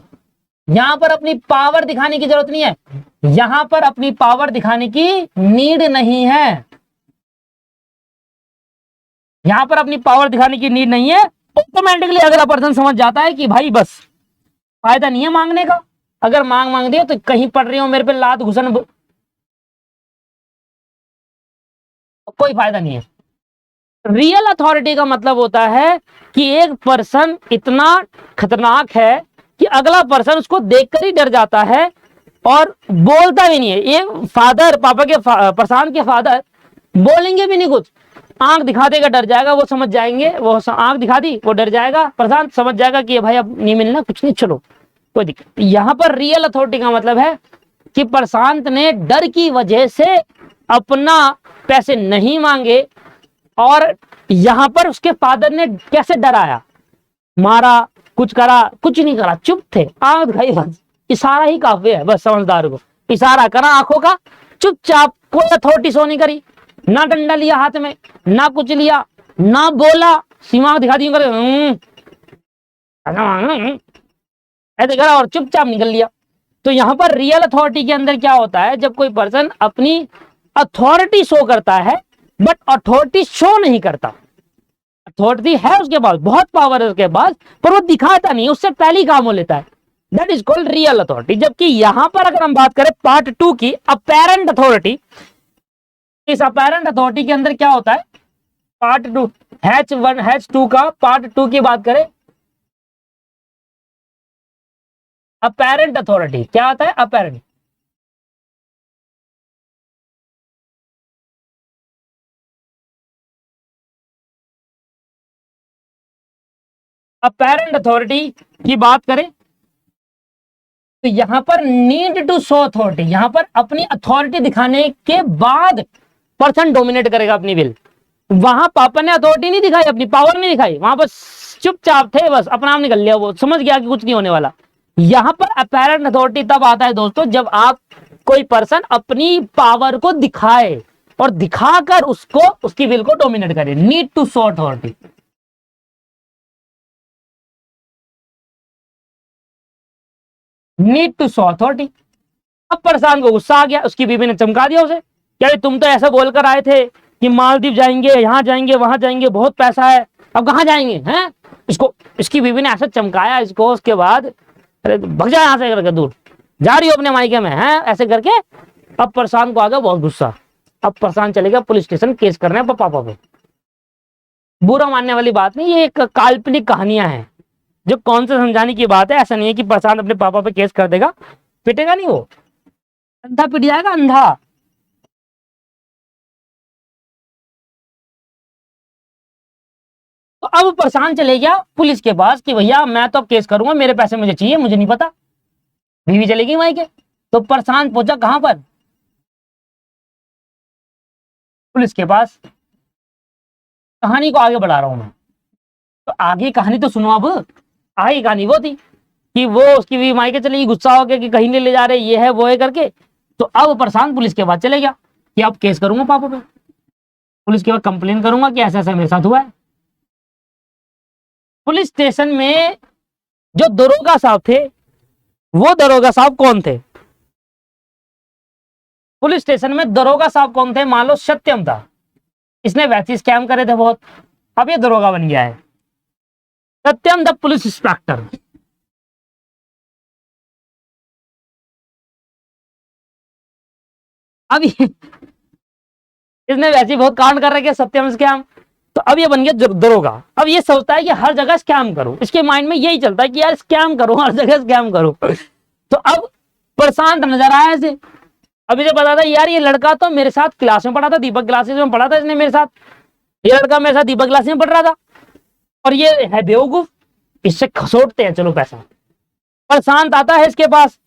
यहां पर अपनी पावर दिखाने की जरूरत नहीं है, यहां पर अपनी पावर दिखाने की नीड नहीं है, यहां पर अपनी पावर दिखाने की नीड नहीं है। ऑटोमेटिकली अगला पर्सन समझ जाता है कि भाई बस फायदा नहीं है मांगने का, अगर मांग दिए तो कहीं पड़ रही हो मेरे पे लात घुसन, कोई फायदा नहीं है। रियल अथॉरिटी का मतलब होता है कि एक पर्सन इतना खतरनाक है कि अगला पर्सन उसको देखकर ही डर जाता है और बोलता भी नहीं है। ये फादर, पापा के प्रशांत के फादर बोलेंगे भी नहीं कुछ, आंख दिखा देगा, डर जाएगा, वो समझ जाएंगे, वो आंख दिखा दी वो डर जाएगा, प्रशांत समझ जाएगा कि भाई अब नहीं मिलना, कुछ नहीं, चलो कोई दिक्कत। यहां पर रियल अथॉरिटी का मतलब है कि प्रशांत ने डर की वजह से अपना पैसे नहीं मांगे, और यहां पर उसके फादर ने कैसे डराया, मारा, कुछ करा, कुछ नहीं करा, चुप थे, आंख दिखाई, बस इशारा ही काफी है, बस समझदार को इशारा करा आंखों का, चुपचाप, कोई अथॉरिटी शो नहीं करी, ना डंडा लिया हाथ में, ना कुछ लिया, ना बोला, सीमा दिखा दी ऐसे करा और चुपचाप निकल लिया। तो यहां पर रियल अथॉरिटी के अंदर क्या होता है, जब कोई पर्सन अपनी अथॉरिटी शो करता है बट अथॉरिटी शो नहीं करता, अथॉरिटी है उसके पास, बहुत पावर है उसके पास, पर वो दिखाता नहीं, उससे पहले ही काम हो लेता है, that is called real authority. जबकि यहां पर अगर हम बात करें पार्ट 2 की, अपैरेंट अथॉरिटी, इस अपैरेंट अथॉरिटी के अंदर क्या होता है, पार्ट 2 H1 H2 का पार्ट 2 की बात करें, अपैरेंट अथॉरिटी क्या आता है? अपैरेंट, अपैरेंट अथॉरिटी की बात करें तो यहां पर नीड टू शो अथॉरिटी, यहां पर अपनी अथॉरिटी दिखाने के बाद पर्सन डोमिनेट करेगा अपनी विल। वहां पापा ने अथॉरिटी नहीं दिखाई, अपनी पावर नहीं दिखाई, वहां पर चुपचाप थे, बस अपना नाम निकल लिया, वो समझ गया कि कुछ नहीं होने वाला। यहां पर अपैरेंट अथॉरिटी तब आता है दोस्तों जब आप कोई पर्सन अपनी पावर को दिखाए और दिखाकर उसको, उसकी विल को डोमिनेट करे, need to show authority. Need to show authority. अब प्रशांत को गुस्सा आ गया, उसकी बीवी ने चमका दिया उसे, क्या तुम तो ऐसा बोलकर आए थे कि मालदीव जाएंगे, यहाँ जाएंगे, वहां जाएंगे, बहुत पैसा है, अब कहाँ जाएंगे हैं। इसको इसकी बीवी ने ऐसा चमकाया इसको, उसके बाद अरे भग जा यहाँ से करके, दूर जा रही हो अपने मायके में है, ऐसे करके। अब प्रशांत को आ गया बहुत गुस्सा। अब प्रशांत चले गया पुलिस स्टेशन केस करने पापा पे। बुरा मानने वाली बात नहीं, ये एक काल्पनिक कहानियां हैं जो कौन से समझाने की बात है। ऐसा नहीं है कि प्रशांत अपने पापा पे केस कर देगा, पिटेगा नहीं, वो अंधा पिट जाएगा, अंधा। तो अब प्रशांत चले गया पुलिस के पास कि भैया मैं तो अब केस करूंगा, मेरे पैसे मुझे चाहिए, मुझे नहीं पता। बीवी चलेगी वहीं के। तो प्रशांत पहुंचा कहां पर, पुलिस के पास। कहानी को आगे बढ़ा रहा हूं मैं, तो आगे कहानी तो सुनो। अब आगे कहानी वो थी कि वो उसकी बीवी मायके चली, गुस्सा हो गया कि कहीं नहीं ले जा रहे, ये है वो है करके। तो अब प्रशांत पुलिस के पास चले गया कि अब केस करूंगा पापा पे, पुलिस के पास कंप्लेन करूंगा कि ऐसा ऐसा मेरे साथ हुआ है। पुलिस स्टेशन में जो दरोगा साहब थे, वो दरोगा साहब कौन थे, पुलिस स्टेशन में दरोगा साहब कौन थे, मान लो सत्यम था, इसने वैसे स्कैम करे थे बहुत, अब ये दरोगा बन गया है, सत्यम द पुलिस इंस्पेक्टर। अब इसने वैसे बहुत कांड कर रखे सत्यम स्कैम, तो अब ये बन गया दरोगा। अब ये सोचता है कि हर जगह स्कैम करूं, इसके माइंड में यही चलता है कि यार स्कैम करूं, हर जगह स्कैम करूं। तो अब प्रशांत नजर आया इसे। अब इसे पता था यार ये लड़का तो मेरे साथ क्लास में पढ़ा था, दीपक क्लासेस में पढ़ा था इसने मेरे साथ, ये लड़का मेरे साथ दीपक क्लास में पढ़ रहा था, और ये है बेवकूफ, इससे खसोटते हैं चलो पैसा। प्रशांत आता है इसके पास,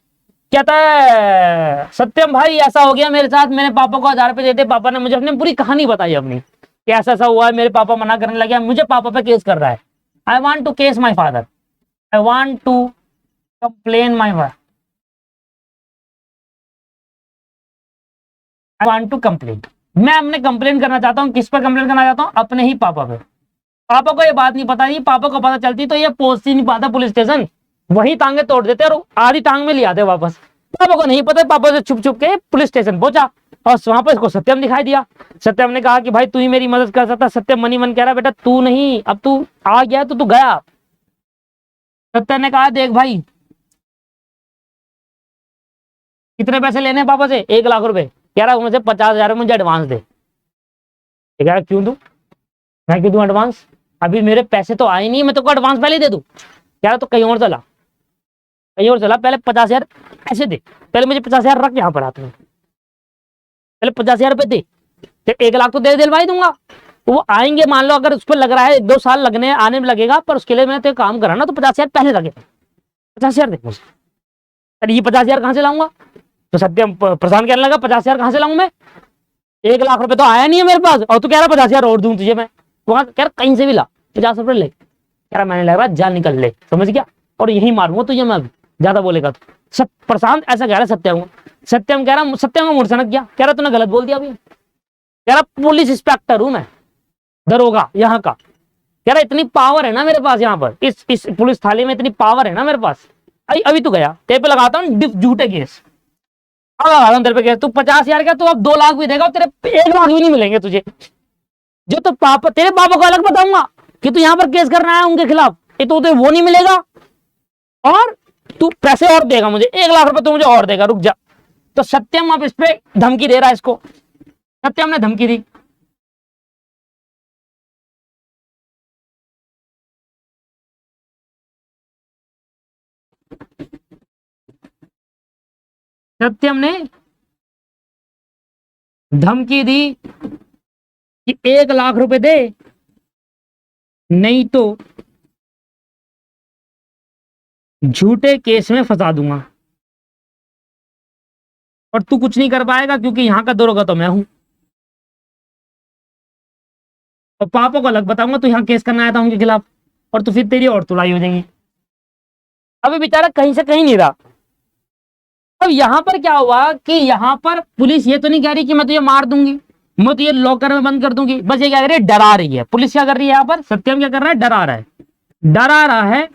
कहता है सत्यम भाई ऐसा हो गया मेरे साथ, मैंने पापा को 1000 रुपए देते, पापा ने मुझे अपनी पूरी कहानी बताई अपनी कि ऐसा ऐसा हुआ है, मेरे पापा मना करने लगे, मुझे पापा पे केस कर रहा है। I want to case my father, I want to complain my father, I want to complain. मैं अपने कंप्लेन करना चाहता हूँ, किस पर कंप्लेन करना चाहता हूँ, अपने ही पापा पे। पापा को ये बात नहीं पता थी, पापा को पता चलती तो ये पहुंच ही नहीं पाता पुलिस स्टेशन, वही टांगे तोड़ देते और आधी टांग में ले आते वापस। पापा को नहीं पता, पापा से छुप छुप के पुलिस स्टेशन पहुंचा, और वहां पर इसको सत्यम दिखाई दिया। सत्यम ने कहा कि भाई तू ही मेरी मदद कर सकता। सत्यम मनी मन कह रहा बेटा तू नहीं, अब तू आ गया तो तू गया। सत्यम ने कहा देख भाई कितने पैसे लेने पापा से, 1,00,000 रुपए। कह रहा मुझे 50,000 मुझे एडवांस दे। कह रहा क्यों दूं, मैं क्यों दूं एडवांस, अभी मेरे पैसे तो आए नहीं, मैं तो एडवांस पहले दे दूं। कह रहा तो कहीं और चला, कहीं और चला, पहले 50,000 ऐसे दे, पहले मुझे 50,000 रख यहाँ पर हाथ में, पहले 50,000 रुपए दे, फिर 1,00,000 तो दे दिलवा ही दूंगा। तो वो आएंगे, मान लो अगर उस पर लग रहा है 2 साल लगने आने में लगेगा, पर उसके लिए मैंने तो काम करा ना, तो 50,000 पहले लगे, 50,000 दे मुझे। अरे ये 50,000 कहाँ से लाऊंगा, तो सत्यम प्रशांत कहने लगा 50,000 कहाँ से लाऊं मैं, 1,00,000 रुपए तो आया नहीं है मेरे पास, और तू कह रहा 50,000 और दूं तुझे मैं। वहां कह रहा कहीं से भी ला 50 रुपए ले, कह रहा मैंने लग रहा जान निकल ले, समझ गया, और यही मारूंगा तुझे मैं, अभी ज्यादा बोलेगा तो। प्रशांत ऐसा कह रहा है सत्यम को। सत्यम कह रहा, सत्यम का मूड सनक गया, कह रहा तूने गलत बोल दिया अभी, कह रहा पुलिस इंस्पेक्टर हूं मैं, दरोगा यहाँ का। कह रहा इतनी पावर है ना मेरे पास यहाँ पर, इस पुलिस थाने में इतनी पावर है ना मेरे पास, अभी तू गया तेरे पे लगाता हूँ झूठे केस, अब लगाता हूँ तेरे पे केस, तू 50,000 का, तू अब 2,00,000 भी देगा, तेरे 1,00,000 भी नहीं मिलेंगे तुझे। जो तो पापा, तेरे पापा को अलग बताऊंगा कि तू यहाँ पर केस करना है उनके खिलाफ, ये तो वो नहीं मिलेगा, और तू पैसे और देगा मुझे, 1,00,000 रुपए तू मुझे और देगा, रुक जा। तो सत्यम अब इस पे धमकी दे रहा है इसको, सत्यम ने धमकी दी। सत्यम ने धमकी दी कि 1,00,000 रुपए दे, नहीं तो झूठे केस में फंसा दूंगा, और तू कुछ नहीं कर पाएगा क्योंकि यहां का दरोगा तो मैं हूं, और पापा को अलग बताऊंगा तू यहां केस करना आया था उनके खिलाफ, और तो फिर तेरी और तुलाई हो जाएगी। अभी बेचारा कहीं से कहीं नहीं रहा। अब यहां पर क्या हुआ कि यहां पर पुलिस ये तो नहीं कह रही कि मैं तुझे मार दूंगी, मैं तुझे लॉकर में बंद कर दूंगी, बस ये क्या कर रही है, डरा रही है। पुलिस क्या कर रही है यहां पर, सत्यम क्या कर रहा है, डरा रहा है, डरा रहा है।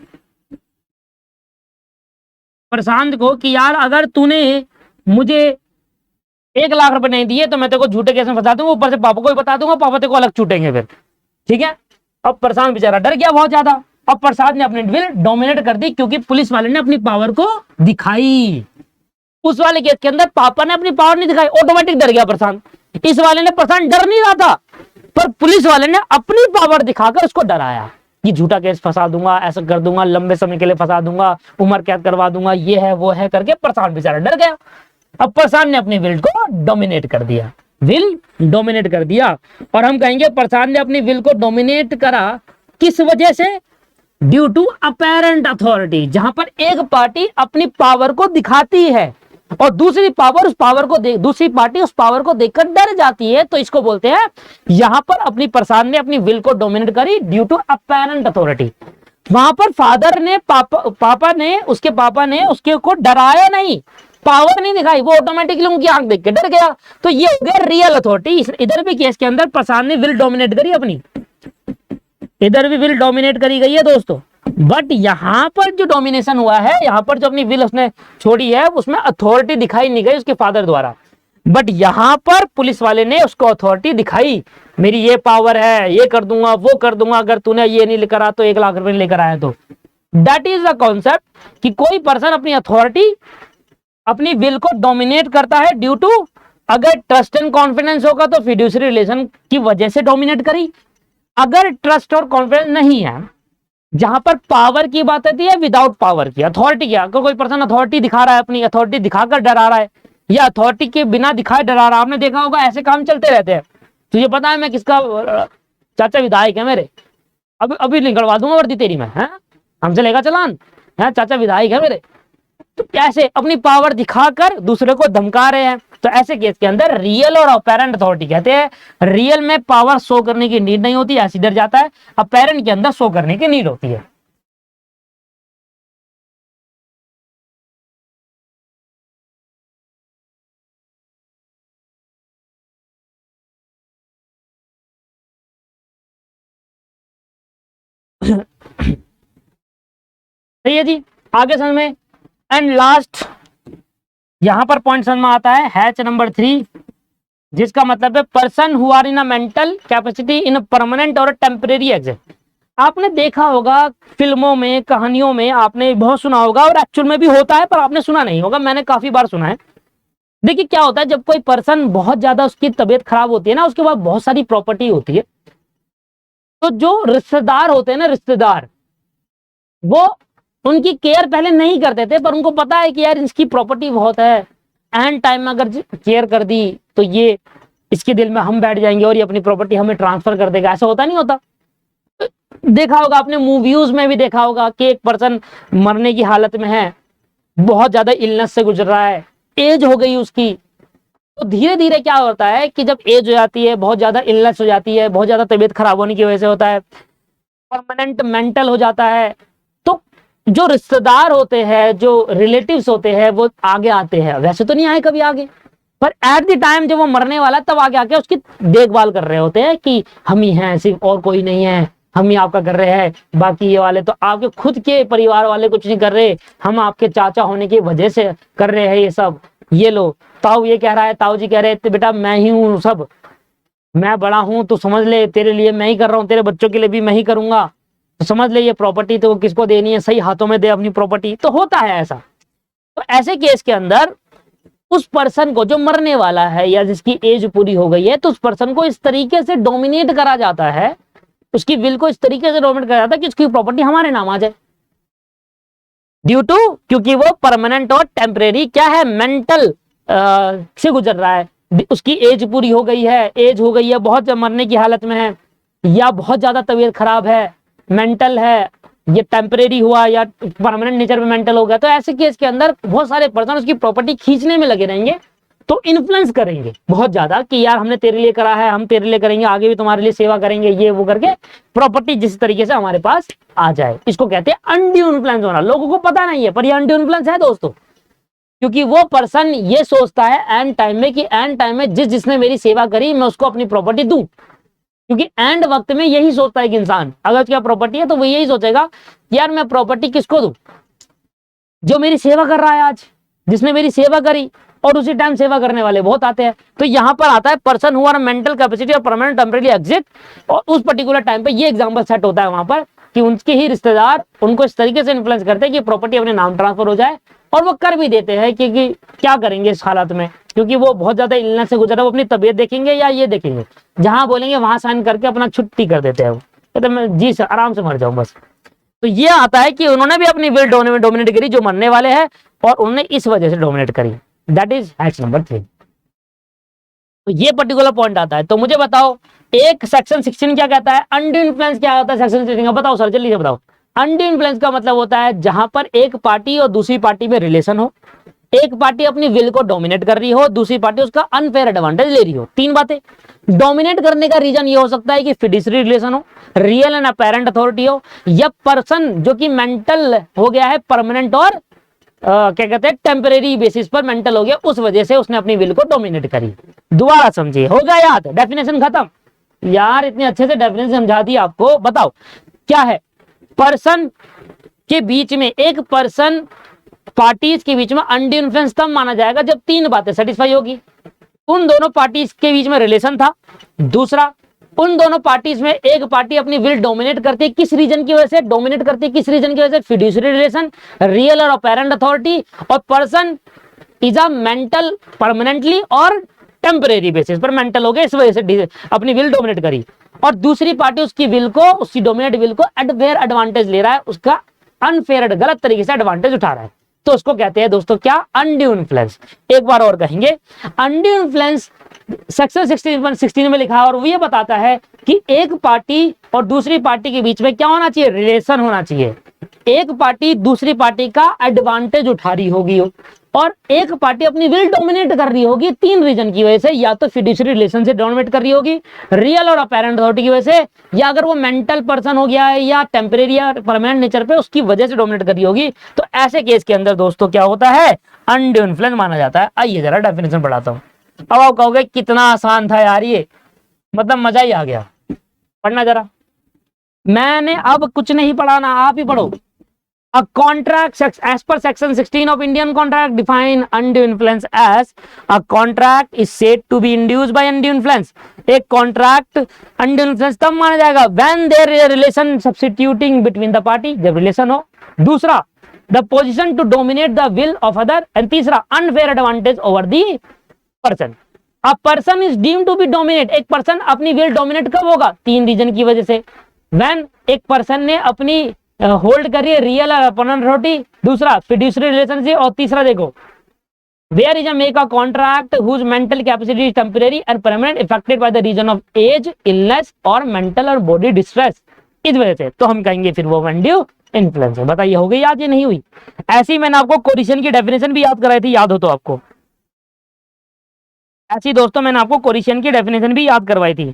प्रशांत को कि यार अगर तूने मुझे 1 लाख रुपए नहीं दिए तो मैं तेरे को झूठे केस में फंसा दूंगा, ऊपर से पापा को भी बता दूंगा, पापा तेरे को अलग छूटेंगे फिर, ठीक है। अब प्रशांत बेचारा डर गया बहुत ज्यादा। अब प्रशांत ने अपनी विल डोमिनेट कर दी क्योंकि पुलिस वाले ने अपनी पावर को दिखाई। उस वाले केस के अंदर पापा ने अपनी पावर नहीं दिखाई, ऑटोमेटिक डर गया प्रशांत। इस वाले ने प्रशांत डर नहीं रहा था, पर पुलिस वाले ने अपनी पावर दिखाकर उसको डराया कि झूठा केस फंसा दूंगा, ऐसा कर दूंगा, लंबे समय के लिए फंसा दूंगा, उम्र कैद करवा दूंगा, ये है वो है करके प्रशांत बेचारा डर गया। अब प्रशांत ने अपनी विल को डोमिनेट कर दिया, विल डोमिनेट कर दिया। और हम कहेंगे प्रशांत ने अपनी विल को डोमिनेट करा किस वजह से? ड्यू टू अपेरेंट अथॉरिटी, जहां पर एक पार्टी अपनी पावर को दिखाती है और दूसरी पार्टी उस पावर को देखकर डर जाती है, तो इसको बोलते हैं, यहां पर अपनी प्रशांत ने अपनी विल को डोमिनेट करी ड्यू टू अपेरेंट अथॉरिटी। वहां पर फादर ने उसके पापा ने उसके को डराया नहीं, पावर नहीं दिखाई, वो ऑटोमेटिकली उनकी आंख देख के डर गया। तो ये हो गया रियल अथॉरिटी। इधर भी केस के अंदर प्रशांत ने विल डोमिनेट करी अपनी, इधर भी विल डोमिनेट करी गई है दोस्तों। बट यहां पर जो डोमिनेशन हुआ है, यहां पर जो अपनी विल उसने छोड़ी है, उसमें अथॉरिटी दिखाई नहीं गई उसके फादर द्वारा। बट यहां पर पुलिस वाले ने उसको अथॉरिटी दिखाई, मेरी ये पावर है, ये कर दूंगा, वो कर दूंगा, अगर तूने ये नहीं लेकर आ तो 1 लाख रुपए लेकर आया तो। दैट इज द कॉन्सेप्ट कि कोई पर्सन अपनी अथॉरिटी, अपनी विल को डोमिनेट करता है ड्यू टू, अगर ट्रस्ट एंड कॉन्फिडेंस होगा तो फिड्यूसरी रिलेशन की वजह से डोमिनेट करी। अगर ट्रस्ट और कॉन्फिडेंस नहीं है, जहां पर पावर की बात आती है, विदाउट पावर की, अथॉरिटी की, अगर कोई पर्सन अथॉरिटी दिखा रहा है, अपनी अथॉरिटी दिखाकर डरा रहा है या अथॉरिटी के बिना दिखाए डरा रहा है, आपने देखा होगा ऐसे काम चलते रहते हैं। तुझे पता है मैं किसका चाचा विधायक है मेरे, अभी निकलवा दूंगा वर्दी तेरी मैं, है हमसे लेगा चलान, है चाचा विधायक है मेरे। तो कैसे अपनी पावर दिखाकर दूसरे को धमका रहे हैं। तो ऐसे केस के अंदर रियल और अपेरेंट अथॉरिटी कहते हैं। रियल में पावर शो करने की नीड नहीं होती, ऐसी डर जाता है। अपेरेंट के अंदर शो करने की नीड होती है। सही है जी, आगे समझ में। एंड लास्ट यहां पर पॉइंट समझ में आता है, हैच नंबर 3, जिसका मतलब है person who are in a mental capacity in permanent और टेम्परेरी एग्जिट। आपने देखा होगा फिल्मों में, कहानियों में आपने बहुत सुना होगा, और एक्चुअल में भी होता है, पर आपने सुना नहीं होगा, मैंने काफी बार सुना है। देखिए क्या होता है, जब कोई पर्सन बहुत ज्यादा उसकी तबीयत खराब होती है ना, उसके बाद बहुत सारी प्रॉपर्टी होती है, तो जो रिश्तेदार होते हैं ना, रिश्तेदार, वो उनकी केयर पहले नहीं करते थे, पर उनको पता है कि यार इसकी प्रॉपर्टी बहुत है, एंड टाइम में अगर केयर कर दी तो ये इसके दिल में हम बैठ जाएंगे और ये अपनी प्रॉपर्टी हमें ट्रांसफर कर देगा। ऐसा होता नहीं होता? देखा होगा आपने, मूवीज में भी देखा होगा कि एक पर्सन मरने की हालत में है, बहुत ज्यादा इलनेस से गुजर रहा है, एज हो गई उसकी, तो धीरे धीरे क्या होता है कि जब एज हो जाती है, बहुत ज्यादा इलनेस हो जाती है, बहुत ज्यादा तबीयत खराब होने की वजह से होता है, परमानेंट मेंटल हो जाता है, तो जो रिश्तेदार होते हैं, जो रिलेटिव्स होते हैं, वो आगे आते हैं। वैसे तो नहीं आए कभी आगे, पर एट द टाइम जब वो मरने वाला है, तब आगे आके उसकी देखभाल कर रहे होते हैं कि हम ही हैं, सिर्फ और कोई नहीं है, हम ही आपका कर रहे हैं, बाकी ये वाले तो आपके खुद के परिवार वाले कुछ नहीं कर रहे, हम आपके चाचा होने की वजह से कर रहे हैं ये सब। ये लो, ताऊ ये कह रहा है, ताऊ जी कह रहे हैं, बेटा मैं ही हूँ सब, मैं बड़ा हूं तो समझ ले, तेरे लिए मैं ही कर रहा हूँ, तेरे बच्चों के लिए भी मैं ही करूंगा, तो समझ ले ये प्रॉपर्टी तो किसको देनी है, सही हाथों में दे अपनी प्रॉपर्टी। तो होता है ऐसा। तो ऐसे केस के अंदर उस पर्सन को जो मरने वाला है या जिसकी एज पूरी हो गई है, तो उस पर्सन को इस तरीके से डोमिनेट करा जाता है, उसकी विल को इस तरीके से डोमिनेट करा जाता है कि उसकी प्रॉपर्टी हमारे नाम आ जाए, ड्यू टू, क्योंकि वो परमानेंट और टेम्परेरी क्या है, मेंटल से गुजर रहा है, उसकी एज पूरी हो गई है, एज हो गई है, बहुत मरने की हालत में है, या बहुत ज्यादा तबीयत खराब है, मेंटल है, ये टेम्परेरी हुआ या परमानेंट नेचर में मेंटल हो गया। तो ऐसे केस के अंदर बहुत सारे पर्सन उसकी प्रॉपर्टी खींचने में लगे रहेंगे, तो इन्फ्लुएंस करेंगे बहुत ज्यादा कि यार हमने तेरे लिए करा है, हम तेरे लिए करेंगे, आगे भी तुम्हारे लिए सेवा करेंगे, ये वो करके प्रॉपर्टी जिस तरीके से हमारे पास आ जाए। इसको कहते हैं अनड्यू इन्फ्लुएंस होना। लोगों को पता नहीं है, पर ये अनड्यू इन्फ्लुएंस है दोस्तों, क्योंकि वो पर्सन ये सोचता है एंड टाइम में कि एंड टाइम में जिसने मेरी सेवा करी मैं उसको अपनी प्रॉपर्टी दूं, क्योंकि एंड वक्त में यही सोचता है कि इंसान, अगर उसकी प्रॉपर्टी है तो वो यही सोचेगा यार मैं प्रॉपर्टी किसको दूं, जो मेरी सेवा कर रहा है आज, जिसने मेरी सेवा करी, और उसी टाइम सेवा करने वाले बहुत आते हैं। तो यहाँ पर आता है person who are mental capacity और परमानेंट टेम्परेरी एग्जिट, और उस पर्टिकुलर टाइम पे ये एग्जांपल सेट होता है वहां पर कि उनके ही रिश्तेदार उनको इस तरीके से इन्फ्लुएंस करते हैं कि प्रॉपर्टी अपने नाम ट्रांसफर हो जाए, और वो कर भी देते हैं क्योंकि क्या करेंगे इस हालत में, क्योंकि वो बहुत ज्यादा इलनेस से गुजरा, वो अपनी तबीयत देखेंगे या ये देखेंगे, जहां बोलेंगे वहां साइन करके अपना छुट्टी कर देते हैं। वो कहते मैं जी सर आराम से मर जाऊं बस। तो ये आता है कि उन्होंने भी अपनी विल डोमिनेट करी जो मरने वाले हैं, और उन्होंने इस वजह से डोमिनेट करी। That is hatch number 3। तो ये पर्टिकुलर पॉइंट आता है। तो मुझे बताओ एक सेक्शन 16 क्या कहता है, अनड्यू इन्फ्लुएंस क्या होता है सेक्शन 16 का, बताओ सर जल्दी से बताओ। अनड्यू इन्फ्लुएंस का मतलब होता है जहां पर एक पार्टी और दूसरी पार्टी में रिलेशन हो, एक पार्टी अपनी विल को डोमिनेट कर रही हो, दूसरी पार्टी उसका अनफेयर एडवांटेज ले रही हो। 3 बातें। डोमिनेट करने का रीजन ये हो सकता है कि फिडुशियरी रिलेशन हो, रियल एंड अपेरेंट अथॉरिटी हो, या पर्सन जो कि मेंटल हो गया है परमानेंट और क्या कहते हैं टेम्परेरी बेसिस पर मेंटल हो गया, उस वजह से उसने अपनी विल को डोमिनेट करी। दोबारा समझिए, हो गया याद, डेफिनेशन खत्म। यार इतने अच्छे से डेफिनेशन समझा दी आपको। बताओ क्या है, पर्सन के बीच में, एक पर्सन पार्टीज के बीच में अनड्यू इन्फ्लुएंस तब माना जाएगा जब 3 बातें सेटिस्फाई होगी। उन दोनों पार्टीज के बीच में रिलेशन था, दूसरा उन दोनों पार्टीज में एक पार्टी अपनी विल डोमिनेट करती है, किस रीजन की वजह से डोमिनेट करती है, किस रीजन की वजह से, फिड्यूशियरी रिलेशन, रियल और अपेरेंट अथॉरिटी, और person is a mental permanently और टेम्परेरी बेसिस पर मेंटल हो गया, इस वजह से अपनी विल डोमिनेट करी। और दूसरी पार्टी उसकी विल को, उसकी डोमिनेट विल को अनफेयर एडवांटेज ले रहा है, उसका अनफेयर गलत तरीके से एडवांटेज उठा रहा है, तो उसको कहते हैं दोस्तों क्या, अनड्यू इन्फ्लुएंस। एक बार और कहेंगे, अनड्यू इन्फ्लुएंस सेक्शन 16 में लिखा है, और वो ये बताता है कि एक पार्टी और दूसरी पार्टी के बीच में क्या होना चाहिए, रिलेशन होना चाहिए। एक पार्टी दूसरी पार्टी का एडवांटेज उठा रही होगी, और एक पार्टी अपनी विल डोमिनेट कर रही होगी 3 रीजन की वजह से, या तो फिड्यूशियरी रिलेशन से डोमिनेट कर रही होगी, रियल और अपेरेंट अथॉरिटी की वजह से, या अगर वो मेंटल पर्सन हो गया है या टेम्परेरी या परमानेंट नेचर पे उसकी वजह से डोमिनेट कर रही होगी। तो ऐसे केस के अंदर दोस्तों क्या होता है, अनड्यू इन्फ्लुएंस माना जाता है। आइए जरा डेफिनेशन पढ़ाता हूं। अब आप कहोगे कितना आसान था यार ये, मतलब मजा ही आ गया। पढ़ना जरा, मैंने अब कुछ नहीं पढ़ाना, आप ही पढ़ो। A contract as per section 16 of Indian contract define undue influence as a contract is said to be induced by undue influence। एक contract undue influence तब माना जाएगा when there is a relation substituting between the party, जब relation हो। दूसरा, the position to dominate the will of other, and तीसरा, unfair advantage over the person। A person is deemed to be dominate, एक person अपनी will dominate कब होगा, 3 reason की वजह से। when एक person ने अपनी होल्ड करिए रियल और अपोनेंट अथॉरिटी, दूसरा फिड्यूशियरी रिलेशनशिप, और तीसरा देखो where is a make a contract whose mental capacity is temporary and permanent affected by the reason of age, illness और मेंटल और बॉडी डिस्ट्रेस, इस वजह से, तो हम कहेंगे फिर वो अनड्यू इन्फ्लुएंस है। बताइए हो गई याद, ये नहीं हुई? ऐसी मैंने आपको कोरिशन की डेफिनेशन भी याद कराई थी, याद हो तो आपको? ऐसी दोस्तों मैंने आपको कोरिशन की डेफिनेशन भी याद करवाई थी।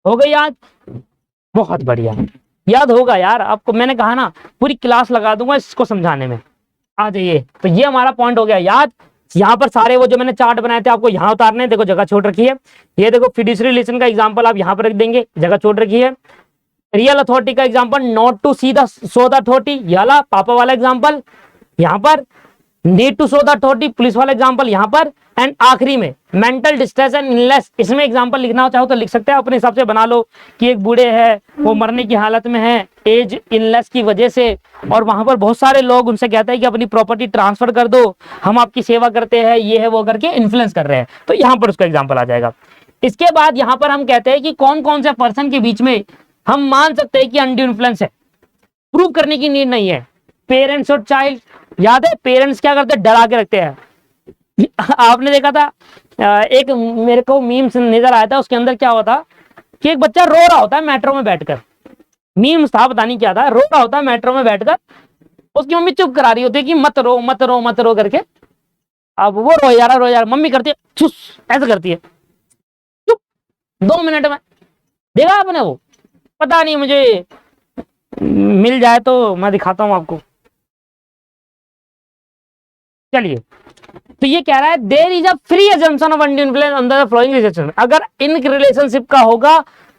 हो गई याद? बहुत बढ़िया, याद होगा यार आपको, मैंने कहा ना पूरी क्लास लगा दूंगा इसको समझाने में। आ जाइए, तो ये हमारा पॉइंट हो गया याद। यहाँ पर सारे वो जो मैंने चार्ट बनाए थे आपको यहाँ उतारने, देखो जगह छोड़ रखी है। ये देखो फिड्यूशियरी रिलेशन का एग्जांपल आप यहाँ पर रख देंगे, जगह छोड़ रखी है। रियल अथॉरिटी का example not to see the show the authority, ये वाला पापा वाला एग्जांपल यहाँ पर। Need to show the authority, police वाला एग्जांपल यहाँ पर। एंड आखिरी में मेंटल डिस्ट्रेस एंड इलनेस, इसमें एग्जांपल लिखना हो चाहो तो लिख सकते हैं, अपने हिसाब से बना लो कि एक बूढ़े हैं वो मरने की हालत में है एज इलनेस की वजह से, और वहां पर बहुत सारे लोग उनसे कहते हैं कि अपनी प्रॉपर्टी ट्रांसफर कर दो, हम आपकी सेवा करते हैं, ये है वो करके इन्फ्लुएंस कर रहे हैं, तो यहाँ पर उसका एग्जाम्पल आ जाएगा। इसके बाद यहाँ पर हम कहते हैं कि कौन कौन से पर्सन के बीच में हम मान सकते हैं कि अनड्यू इन्फ्लुएंस है, प्रूव करने की नीड नहीं है। पेरेंट्स और चाइल्ड, याद है पेरेंट्स क्या करते हैं, डरा के रखते हैं। आपने देखा था एक मेरे को मीम्स नजर आया था, उसके अंदर क्या होता कि एक बच्चा रो रहा होता है मेट्रो में बैठकर, मीम्स था पता नहीं क्या था, रो रहा होता है मेट्रो में बैठकर, उसकी मम्मी चुप करा रही होती है कि मत रो मत रो मत रो करके। अब वो रो यार, मम्मी करती है चुस, ऐसे करती है चुप, 2 मिनट में। देखा आपने वो? पता नहीं, मुझे मिल जाए तो मैं दिखाता हूं आपको। चलिए, तो ये कह रहा है there is a free assumption of undue influence under the following relation. अगर इन रिलेशनशिप का होगा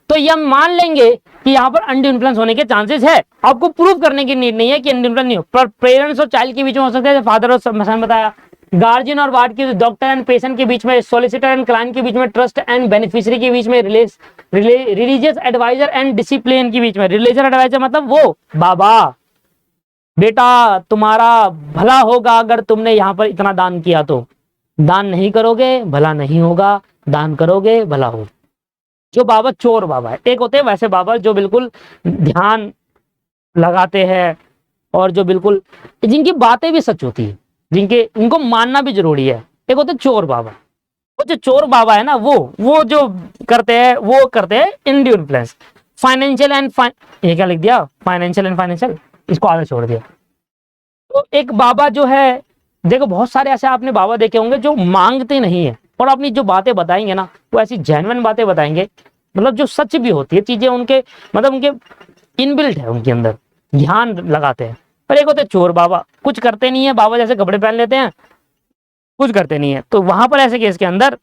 तो ये हम मान लेंगे कि यहाँ पर अनड्यू इन्फ्लुएंस होने के चांसेस है। आपको प्रूव करने की नीड नहीं है कि अनड्यू इन्फ्लुएंस नहीं हो, पर पेरेंट्स और चाइल्ड के बीच में हो सकता है, फादर और सन बताया, गार्जियन और वार्ड के, डॉक्टर एंड पेशेंट के बीच में, सोलिसिटर एंड क्लाइंट के बीच में, ट्रस्ट एंड बेनिफिशियरी के बीच में, रिलीजियस एडवाइजर एंड डिसिप्लिन के बीच में। रिलीजियस एडवाइजर मतलब वो बाबा, बेटा तुम्हारा भला होगा अगर तुमने यहाँ पर इतना दान किया, तो दान नहीं करोगे भला नहीं होगा, दान करोगे भला हो। जो बाबा चोर बाबा है, एक होते हैं वैसे बाबा जो बिल्कुल ध्यान लगाते हैं और जो बिल्कुल जिनकी बातें भी सच होती है, जिनके उनको मानना भी जरूरी है। एक होते चोर बाबा। वो जो चोर बाबा है ना, वो जो करते हैं, वो करते हैं इंड्यू इन्फ्लुएंस। फाइनेंशियल एंड ये क्या लिख दिया, फाइनेंशियल एंड फाइनेंशियल, इसको आगे छोड़ दिया। तो एक बाबा जो है, देखो बहुत सारे ऐसे आपने बाबा देखे होंगे जो मांगते नहीं है और अपनी जो बातें बताएंगे ना, वो ऐसी जेन्युइन बातें बताएंगे, मतलब जो सच भी होती है चीजें उनके, मतलब उनके इनबिल्ट है, उनके अंदर ध्यान लगाते हैं। पर एक होते चोर बाबा, कुछ करते नहीं है, बाबा जैसे कपड़े पहन लेते हैं, कुछ करते नहीं है। तो वहां पर ऐसे केस के अंदर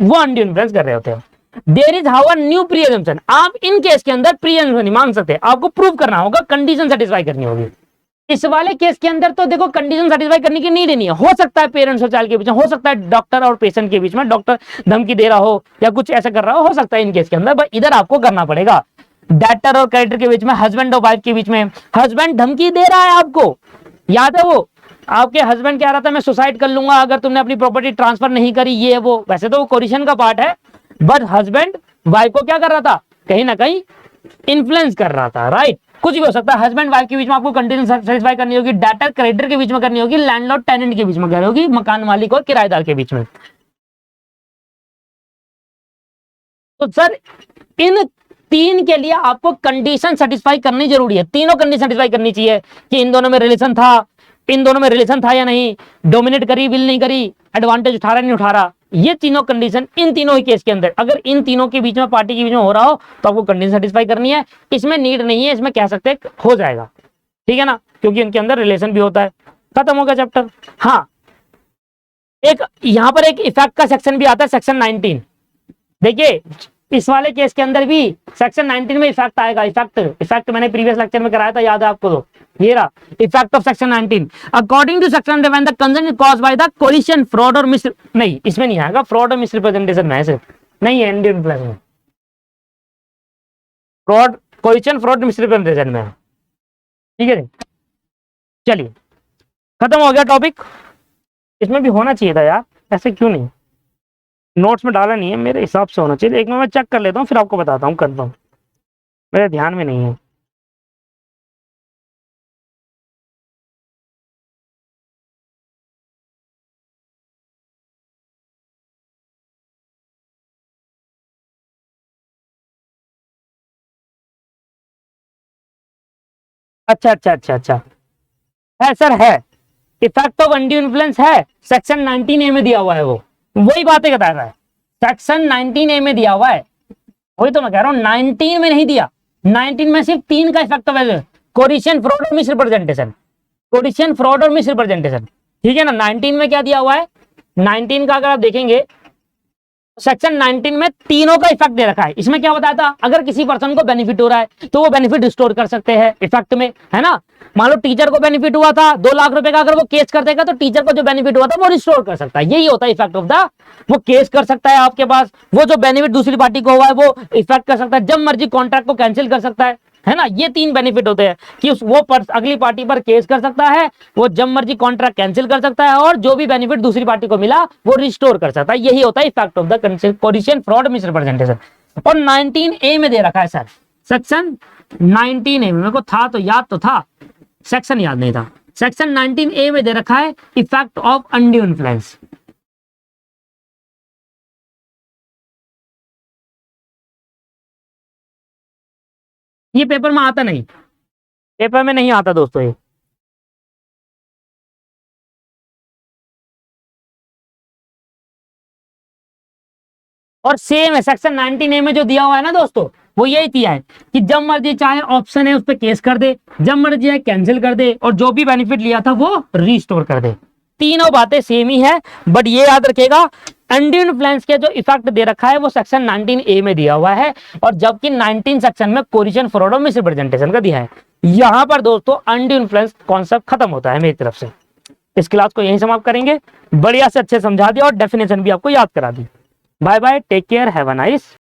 वो अनड्यू इन्फ्लुएंस कर रहे होते हैं। There is how a new presumption. आप इन केस के अंदर प्री अजम्पशन नहीं मांग सकते, आपको प्रूव करना होगा, कंडीशन सेटिस्फाई करनी होगी। इस वाले केस के अंदर तो देखो कंडीशन सेटिस्फाई करने की नीड नहीं है। हो सकता है पेरेंट्स और चाइल्ड के बीच में, हो सकता है डॉक्टर और पेशेंट के बीच में, डॉक्टर धमकी दे रहा हो या कुछ ऐसा कर रहा हो सकता है इन केस के अंदर, बट इधर आपको करना पड़ेगा। डेटर और क्रेडिटर के बीच में, हस्बैंड और वाइफ के बीच में, हस्बैंड धमकी दे रहा है आपको, याद है वो आपके हस्बैंड कह रहा था मैं सुसाइड कर लूंगा अगर तुमने अपनी प्रॉपर्टी ट्रांसफर नहीं करी, ये वो, वैसे तो वो कोरिशन का पार्ट है, बट हस्बैंड वाइफ को क्या कर रहा था, कहीं ना कहीं इन्फ्लुएंस कर रहा था, राइट। कुछ भी हो सकता है, हस्बैंड वाइफ के बीच में आपको कंडीशन सेटिस्फाई करनी होगी, डेटर क्रेडिटर के बीच में करनी होगी, लैंडलॉर्ड टेनेंट के बीच में करनी होगी, मकान मालिक और किराएदार के बीच में। तो सर इन तीन के लिए आपको कंडीशन सेटिस्फाई करनी जरूरी है, तीनों कंडीशन सेटिस्फाई करनी चाहिए कि इन दोनों में रिलेशन था, इन दोनों में रिलेशन था या नहीं, डोमिनेट करी विल नहीं करी, एडवांटेज उठा रहा नहीं उठा रहा, ये तीनों कंडीशन इन तीनों ही केस के अंदर अगर इन तीनों के बीच में, पार्टी के बीच में हो रहा हो तो आपको कंडीशन सेटिस्फाई करनी है। इसमें नीड नहीं है, इसमें कह सकते हो जाएगा, ठीक है ना, क्योंकि इनके अंदर रिलेशन भी होता है। खत्म हो गया चैप्टर। हाँ, एक यहां पर एक इफेक्ट का सेक्शन भी आता है, सेक्शन 19। देखिए इस वाले केस के अंदर भी सेक्शन 19 में इफेक्ट आएगा। इफेक्ट मैंने प्रीवियस लेक्चर में कराया था, याद है आपको? तो ये रहा effect of section 19। According to section when the consent is caused by the coercion, fraud और मिस, नहीं इसमें नहीं आएगा, फ्रॉड और मिसरिप्रेजेंटेशन में सिर्फ नहीं है, इंडियन प्लस में फ्रॉड, कोलिशन, फ्रॉड, मिसरिप्रेजेंटेशन में, ठीक है। चलिए खत्म हो गया टॉपिक। इसमें भी होना चाहिए था यार, ऐसे क्यों नहीं, नोट्स में डाला नहीं है, मेरे हिसाब से होना चाहिए। एक मिनट मैं चेक कर लेता हूँ फिर आपको बताता हूँ कंफर्म, मेरे ध्यान में नहीं है। अच्छा अच्छा अच्छा अच्छा, है सर, है इफेक्ट ऑफ अनड्यू इन्फ्लुएंस है, सेक्शन 19A में दिया हुआ है, वो वही बातें बता रहा है, सेक्शन 19A में दिया हुआ है, वही तो मैं कह रहा हूँ, 19 में नहीं दिया। 19 में सिर्फ 3 का इफेक्ट ऑफ कोरिशन, फ्रॉड और मिसरिप्रेजेंटेशन, कोरिशन, फ्रॉड और मिसरिप्रेजेंटेशन, ठीक है ना। 19 में क्या दिया हुआ है, 19 का अगर आप देखेंगे सेक्शन 19 में तीनों का इफेक्ट दे रखा है। इसमें क्या बताया था, अगर किसी पर्सन को बेनिफिट हो रहा है तो वो बेनिफिट रिस्टोर कर सकते हैं इफेक्ट में, है ना। मान लो टीचर को बेनिफिट हुआ था 2 लाख रुपए का, अगर वो केस कर देगा तो टीचर को जो बेनिफिट हुआ था वो रिस्टोर कर सकता है, यही होता है इफेक्ट ऑफ द, वो केस कर सकता है आपके पास, वो जो बेनिफिट दूसरी पार्टी को हुआ है वो इफेक्ट कर सकता है, जब मर्जी कॉन्ट्रैक्ट को कैंसिल कर सकता है ना। ये 3 बेनिफिट होते हैं कि वो अगली पार्टी पर केस कर सकता है, वो जब मर्जी कॉन्ट्रैक्ट कैंसिल कर सकता है, और जो भी बेनिफिट दूसरी पार्टी को मिला वो रिस्टोर कर सकता है। यही होता है effect of the coercion, fraud, misrepresentation. और 19A में दे रखा है सर, सेक्शन 19A में, मेरे को था तो याद तो था, सेक्शन याद नहीं था। सेक्शन 19A में दे रखा है इफेक्ट ऑफ अनड्यू इन्फ्लुएंस। ये पेपर में आता नहीं, पेपर में नहीं आता दोस्तों ये, और सेम है सेक्शन 19A में जो दिया हुआ है ना दोस्तों, वो यही दिया है कि जब मर्जी चाहे ऑप्शन है उस पर केस कर दे, जब मर्जी है कैंसिल कर दे, और जो भी बेनिफिट लिया था वो रीस्टोर कर दे। तीनों बातें सेम ही है, बट ये याद रखेगा अनड्यू इन्फ्लुएंस के जो इफेक्ट दे रखा है वो सेक्शन 19A में दिया हुआ है, और जबकि 19 सेक्शन में कोलिजन, फ्रॉड और मिसरिप्रेजेंटेशन का दिया है। यहां पर दोस्तों अनड्यू इन्फ्लुएंस कॉन्सेप्ट खत्म होता है मेरी तरफ से। इस क्लास को यहीं समाप्त करेंगे, बढ़िया से अच्छे समझा दिया और डेफिनेशन भी आपको याद करा दी। Bye bye, take care, have a nice